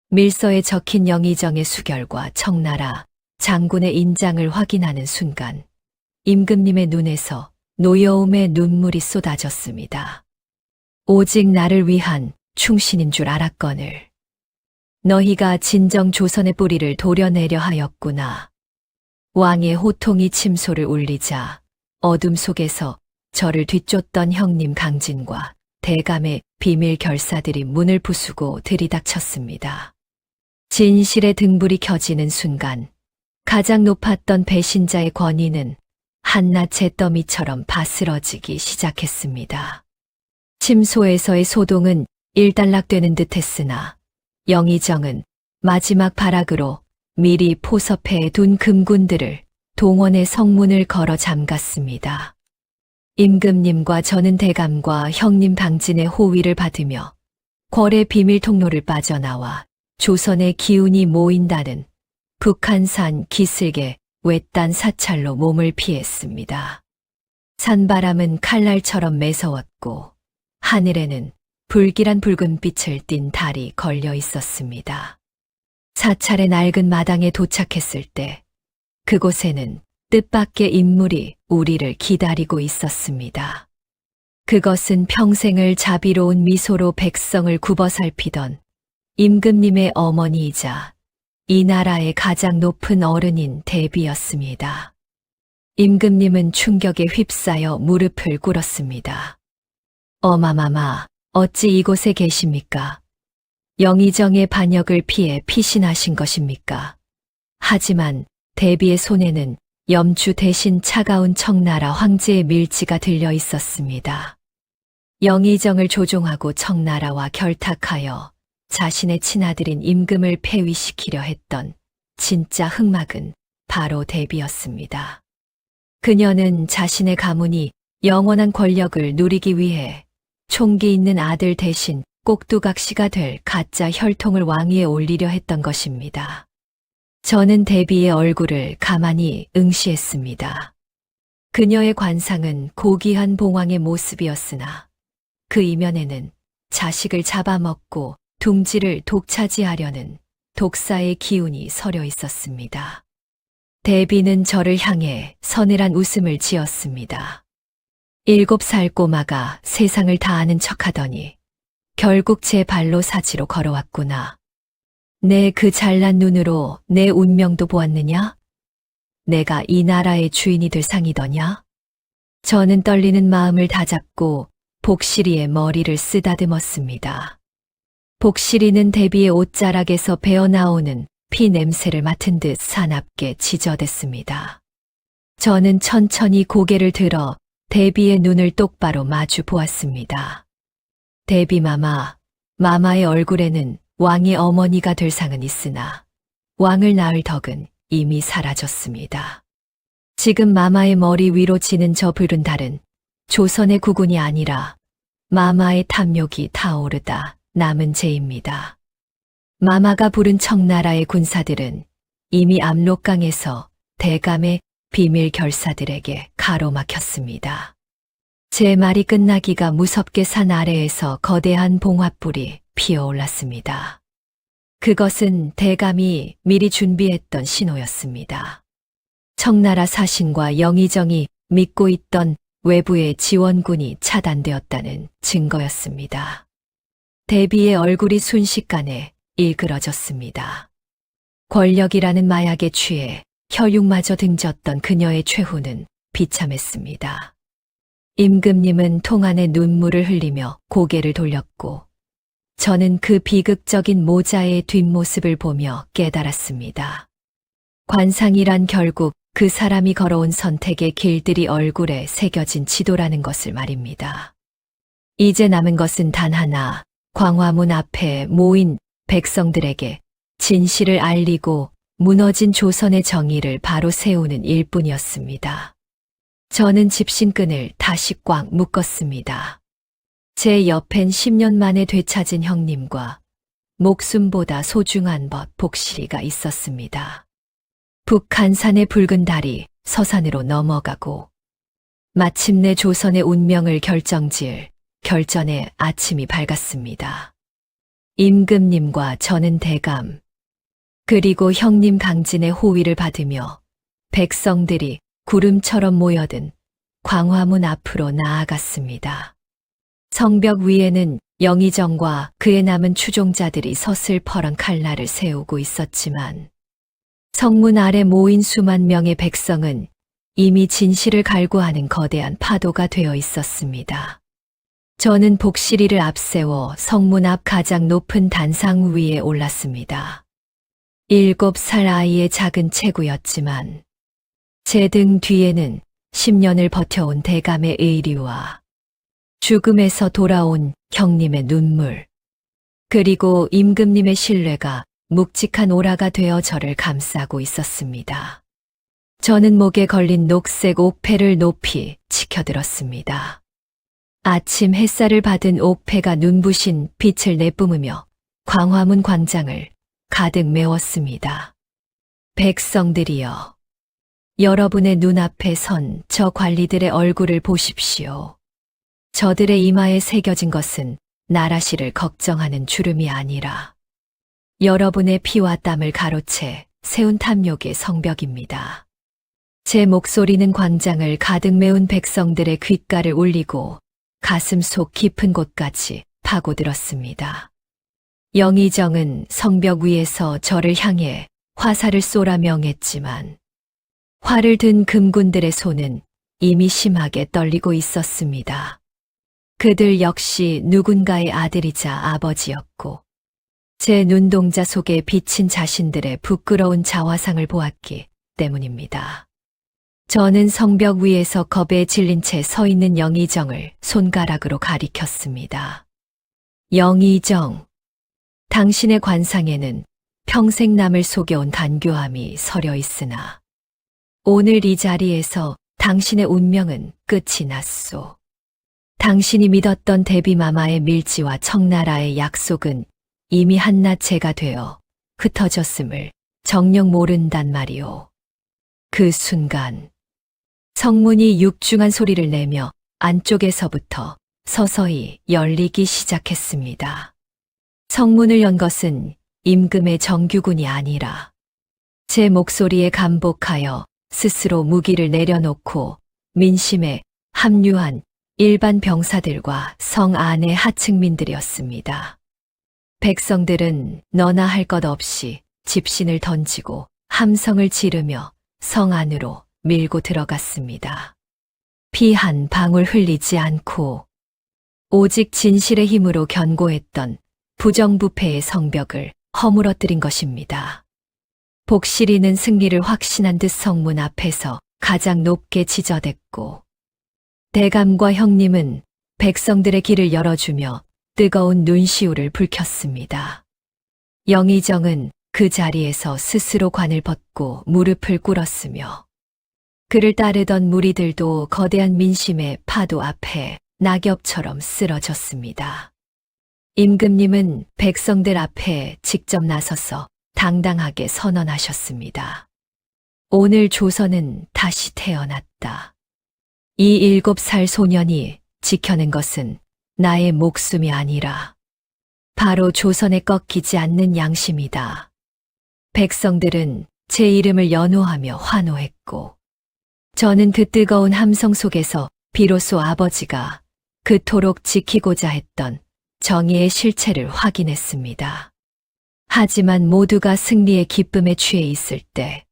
밀서에 적힌 영의정의 수결과 청나라 장군의 인장을 확인하는 순간 임금님의 눈에서 노여움의 눈물이 쏟아졌습니다. 오직 나를 위한 충신인 줄 알았거늘. 너희가 진정 조선의 뿌리를 도려내려 하였구나. 왕의 호통이 침소를 울리자 어둠 속에서 저를 뒤쫓던 형님 강진과 대감의 비밀 결사들이 문을 부수고 들이닥쳤습니다. 진실의 등불이 켜지는 순간 가장 높았던 배신자의 권위는 한낱 잿더미처럼 바스러지기 시작했습니다. 침소에서의 소동은 일단락되는 듯 했으나 영의정은 마지막 발악으로 미리 포섭해 둔 금군들을 동원의 성문을 걸어 잠갔습니다. 임금님과 저는 대감과 형님 강진의 호위를 받으며 궐의 비밀 통로를 빠져나와 조선의 기운이 모인다는 북한산 기슭의 외딴 사찰로 몸을 피했습니다. 산바람은 칼날처럼 매서웠고 하늘에는 불길한 붉은 빛을 띤 달이 걸려 있었습니다. 사찰의 낡은 마당에 도착했을 때 그곳에는 뜻밖의 인물이 우리를 기다리고 있었습니다. 그것은 평생을 자비로운 미소로 백성을 굽어살피던 임금님의 어머니이자 이 나라의 가장 높은 어른인 대비였습니다. 임금님은 충격에 휩싸여 무릎을 꿇었습니다. 어마마마, 어찌 이곳에 계십니까? 영의정의 반역을 피해 피신하신 것입니까? 하지만 대비의 손에는 염주 대신 차가운 청나라 황제의 밀지가 들려 있었습니다. 영의정을 조종하고 청나라와 결탁하여 자신의 친아들인 임금을 폐위시키려 했던 진짜 흑막은 바로 대비였습니다. 그녀는 자신의 가문이 영원한 권력을 누리기 위해 총기 있는 아들 대신 꼭두각시가 될 가짜 혈통을 왕위에 올리려 했던 것입니다. 저는 대비의 얼굴을 가만히 응시했습니다. 그녀의 관상은 고귀한 봉황의 모습이었으나 그 이면에는 자식을 잡아먹고 둥지를 독차지하려는 독사의 기운이 서려 있었습니다. 대비는 저를 향해 서늘한 웃음을 지었습니다. 7살 꼬마가 세상을 다 아는 척하더니 결국 제 발로 사지로 걸어왔구나. 내 그 잘난 눈으로 내 운명도 보았느냐? 내가 이 나라의 주인이 될 상이더냐? 저는 떨리는 마음을 다잡고 복실이의 머리를 쓰다듬었습니다. 복실이는 대비의 옷자락에서 배어나오는 피 냄새를 맡은 듯 사납게 지저댔습니다. 저는 천천히 고개를 들어 대비의 눈을 똑바로 마주 보았습니다. 대비 마마의 얼굴에는 왕의 어머니가 될 상은 있으나 왕을 낳을 덕은 이미 사라졌습니다. 지금 마마의 머리 위로 지는 저 붉은 달은 조선의 국군이 아니라 마마의 탐욕이 타오르다 남은 죄입니다. 마마가 부른 청나라의 군사들은 이미 압록강에서 대감의 비밀 결사들에게 가로막혔습니다. 제 말이 끝나기가 무섭게 산 아래에서 거대한 봉화불이 피어올랐습니다. 그것은 대감이 미리 준비했던 신호였습니다. 청나라 사신과 영의정이 믿고 있던 외부의 지원군이 차단되었다는 증거였습니다. 대비의 얼굴이 순식간에 일그러졌습니다. 권력이라는 마약에 취해 혈육마저 등졌던 그녀의 최후는 비참했습니다. 임금님은 통 안에 눈물을 흘리며 고개를 돌렸고 저는 그 비극적인 모자의 뒷모습을 보며 깨달았습니다. 관상이란 결국 그 사람이 걸어온 선택의 길들이 얼굴에 새겨진 지도라는 것을 말입니다. 이제 남은 것은 단 하나, 광화문 앞에 모인 백성들에게 진실을 알리고 무너진 조선의 정의를 바로 세우는 일뿐이었습니다. 저는 집신끈을 다시 꽉 묶었습니다. 제 옆엔 10년 만에 되찾은 형님과 목숨보다 소중한 벗 복실이가 있었습니다. 북한산의 붉은 달이 서산으로 넘어가고 마침내 조선의 운명을 결정지을 결전의 아침이 밝았습니다. 임금님과 저는 대감, 그리고 형님 강진의 호위를 받으며 백성들이 구름처럼 모여든 광화문 앞으로 나아갔습니다. 성벽 위에는 영의정과 그의 남은 추종자들이 서슬퍼런 칼날을 세우고 있었지만 성문 아래 모인 수만 명의 백성은 이미 진실을 갈구하는 거대한 파도가 되어 있었습니다. 저는 복실이를 앞세워 성문 앞 가장 높은 단상 위에 올랐습니다. 7살 아이의 작은 체구였지만 제 등 뒤에는 10년을 버텨온 대감의 의리와 죽음에서 돌아온 형님의 눈물, 그리고 임금님의 신뢰가 묵직한 오라가 되어 저를 감싸고 있었습니다. 저는 목에 걸린 녹색 옥패를 높이 치켜들었습니다. 아침 햇살을 받은 옥패가 눈부신 빛을 내뿜으며 광화문 광장을 가득 메웠습니다. 백성들이여, 여러분의 눈앞에 선 저 관리들의 얼굴을 보십시오. 저들의 이마에 새겨진 것은 나라시를 걱정하는 주름이 아니라 여러분의 피와 땀을 가로채 세운 탐욕의 성벽입니다. 제 목소리는 광장을 가득 메운 백성들의 귓가를 울리고 가슴 속 깊은 곳까지 파고들었습니다. 영의정은 성벽 위에서 저를 향해 화살을 쏘라 명했지만 활을 든 금군들의 손은 이미 심하게 떨리고 있었습니다. 그들 역시 누군가의 아들이자 아버지였고, 제 눈동자 속에 비친 자신들의 부끄러운 자화상을 보았기 때문입니다. 저는 성벽 위에서 겁에 질린 채 서 있는 영의정을 손가락으로 가리켰습니다. 영의정, 당신의 관상에는 평생 남을 속여온 간교함이 서려 있으나 오늘 이 자리에서 당신의 운명은 끝이 났소. 당신이 믿었던 데비마마의 밀지와 청나라의 약속은 이미 한낱째가 되어 흩어졌음을 정녕 모른단 말이오. 그 순간 성문이 육중한 소리를 내며 안쪽에서부터 서서히 열리기 시작했습니다. 성문을 연 것은 임금의 정규군이 아니라 제 목소리에 감복하여 스스로 무기를 내려놓고 민심에 합류한 일반 병사들과 성 안의 하층민들이었습니다. 백성들은 너나 할 것 없이 집신을 던지고 함성을 지르며 성 안으로 밀고 들어갔습니다. 피 한 방울 흘리지 않고 오직 진실의 힘으로 견고했던 부정부패의 성벽을 허물어뜨린 것입니다. 복실이는 승리를 확신한 듯 성문 앞에서 가장 높게 지저댔고, 대감과 형님은 백성들의 길을 열어주며 뜨거운 눈시울을 불켰습니다. 영의정은 그 자리에서 스스로 관을 벗고 무릎을 꿇었으며, 그를 따르던 무리들도 거대한 민심의 파도 앞에 낙엽처럼 쓰러졌습니다. 임금님은 백성들 앞에 직접 나서서 당당하게 선언하셨습니다. 오늘 조선은 다시 태어났다. 이 7살 소년이 지켜낸 것은 나의 목숨이 아니라 바로 조선에 꺾이지 않는 양심이다. 백성들은 제 이름을 연호하며 환호했고, 저는 그 뜨거운 함성 속에서 비로소 아버지가 그토록 지키고자 했던 정의의 실체를 확인했습니다. 하지만 모두가 승리의 기쁨에 취해 있을 때,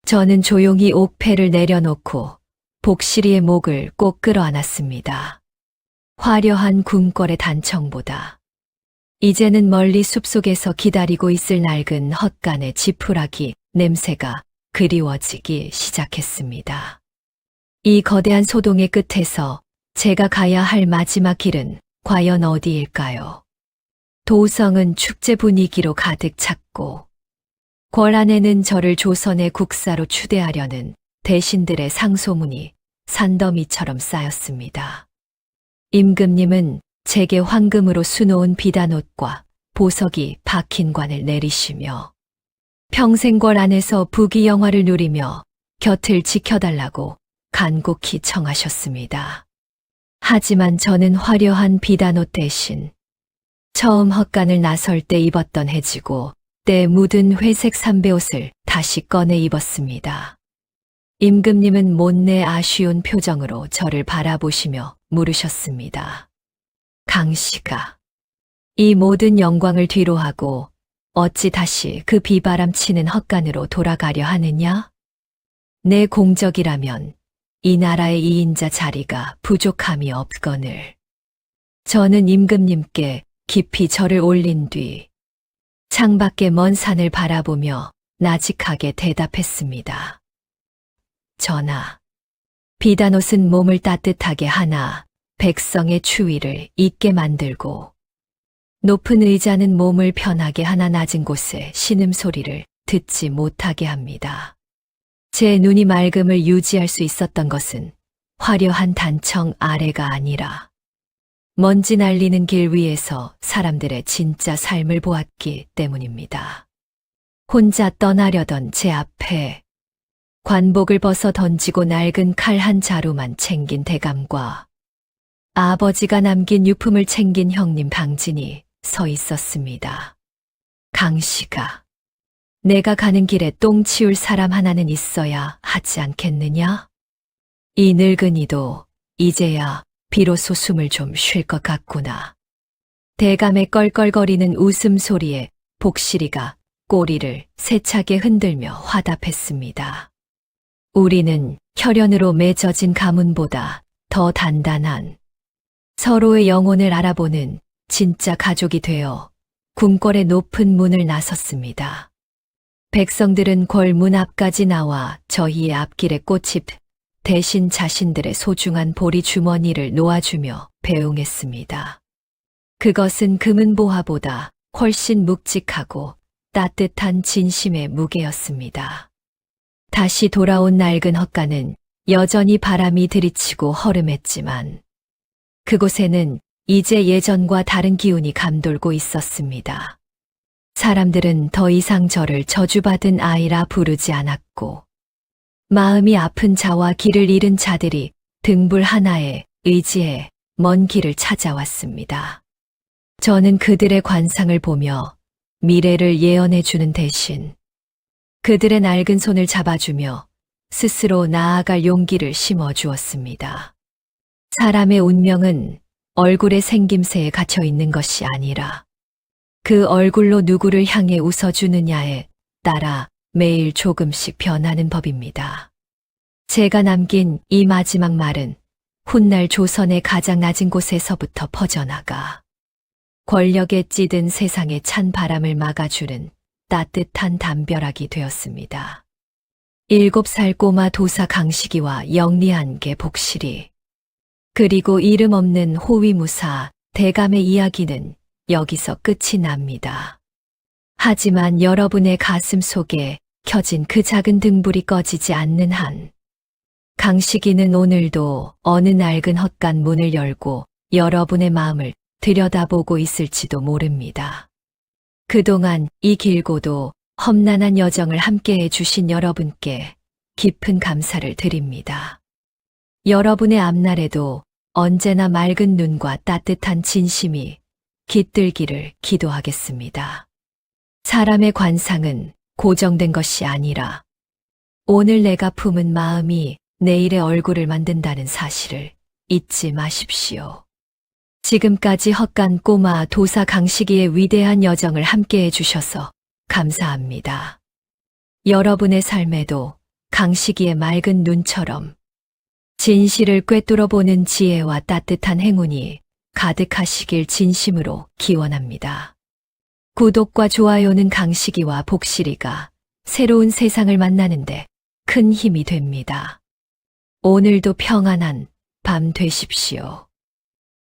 저는 조용히 옥패를 내려놓고 복실이의 목을 꼭 끌어안았습니다. 화려한 궁궐의 단청보다 이제는 멀리 숲속에서 기다리고 있을 낡은 헛간의 지푸라기 냄새가 그리워지기 시작했습니다. 이 거대한 소동의 끝에서 제가 가야 할 마지막 길은 과연 어디일까요? 도성은 축제 분위기로 가득 찼고, 궐 안에는 저를 조선의 국사로 추대하려는 대신들의 상소문이 산더미처럼 쌓였습니다. 임금님은 제게 황금으로 수놓은 비단옷과 보석이 박힌 관을 내리시며 평생 궐 안에서 부귀영화를 누리며 곁을 지켜달라고 간곡히 청하셨습니다. 하지만 저는 화려한 비단옷 대신 처음 헛간을 나설 때 입었던 해지고 때 묻은 회색 삼배옷을 다시 꺼내 입었습니다. 임금님은 못내 아쉬운 표정으로 저를 바라보시며 물으셨습니다. 강씨가 이 모든 영광을 뒤로하고 어찌 다시 그 비바람치는 헛간으로 돌아가려 하느냐? 내 공적이라면 이 나라의 2인자 자리가 부족함이 없거늘. 저는 임금님께 깊이 절을 올린 뒤 창밖의 먼 산을 바라보며 나직하게 대답했습니다. 전하, 비단옷은 몸을 따뜻하게 하나 백성의 추위를 잊게 만들고, 높은 의자는 몸을 편하게 하나 낮은 곳에 신음소리를 듣지 못하게 합니다. 제 눈이 맑음을 유지할 수 있었던 것은 화려한 단청 아래가 아니라 먼지 날리는 길 위에서 사람들의 진짜 삶을 보았기 때문입니다. 혼자 떠나려던 제 앞에 관복을 벗어 던지고 낡은 칼 한 자루만 챙긴 대감과 아버지가 남긴 유품을 챙긴 형님 방진이 서 있었습니다. 강씨가 내가 가는 길에 똥 치울 사람 하나는 있어야 하지 않겠느냐? 이 늙은이도 이제야 비로소 숨을 좀 쉴 것 같구나. 대감의 껄껄거리는 웃음소리에 복실이가 꼬리를 세차게 흔들며 화답했습니다. 우리는 혈연으로 맺어진 가문보다 더 단단한 서로의 영혼을 알아보는 진짜 가족이 되어 궁궐의 높은 문을 나섰습니다. 백성들은 궐문 앞까지 나와 저희의 앞길에 꽃잎 대신 자신들의 소중한 보리 주머니를 놓아주며 배웅했습니다. 그것은 금은보화보다 훨씬 묵직하고 따뜻한 진심의 무게였습니다. 다시 돌아온 낡은 헛간은 여전히 바람이 들이치고 허름했지만 그곳에는 이제 예전과 다른 기운이 감돌고 있었습니다. 사람들은 더 이상 저를 저주받은 아이라 부르지 않았고 마음이 아픈 자와 길을 잃은 자들이 등불 하나에 의지해 먼 길을 찾아왔습니다. 저는 그들의 관상을 보며 미래를 예언해주는 대신 그들의 낡은 손을 잡아주며 스스로 나아갈 용기를 심어주었습니다. 사람의 운명은 얼굴의 생김새에 갇혀 있는 것이 아니라 그 얼굴로 누구를 향해 웃어주느냐에 따라 매일 조금씩 변하는 법입니다. 제가 남긴 이 마지막 말은 훗날 조선의 가장 낮은 곳에서부터 퍼져나가 권력에 찌든 세상의 찬 바람을 막아주는 따뜻한 담벼락이 되었습니다. 7살 꼬마 도사 강식이와 영리한 개 복실이 그리고 이름 없는 호위무사 대감의 이야기는 여기서 끝이 납니다. 하지만 여러분의 가슴 속에 켜진 그 작은 등불이 꺼지지 않는 한 강식이는 오늘도 어느 낡은 헛간 문을 열고 여러분의 마음을 들여다보고 있을지도 모릅니다. 그동안 이 길고도 험난한 여정을 함께해 주신 여러분께 깊은 감사를 드립니다. 여러분의 앞날에도 언제나 맑은 눈과 따뜻한 진심이 깃들기를 기도하겠습니다. 사람의 관상은 고정된 것이 아니라 오늘 내가 품은 마음이 내일의 얼굴을 만든다는 사실을 잊지 마십시오. 지금까지 헛간 꼬마 도사 강식이의 위대한 여정을 함께해 주셔서 감사합니다. 여러분의 삶에도 강식이의 맑은 눈처럼 진실을 꿰뚫어 보는 지혜와 따뜻한 행운이 가득하시길 진심으로 기원합니다. 구독과 좋아요는 강식이와 복실이가 새로운 세상을 만나는데 큰 힘이 됩니다. 오늘도 평안한 밤 되십시오.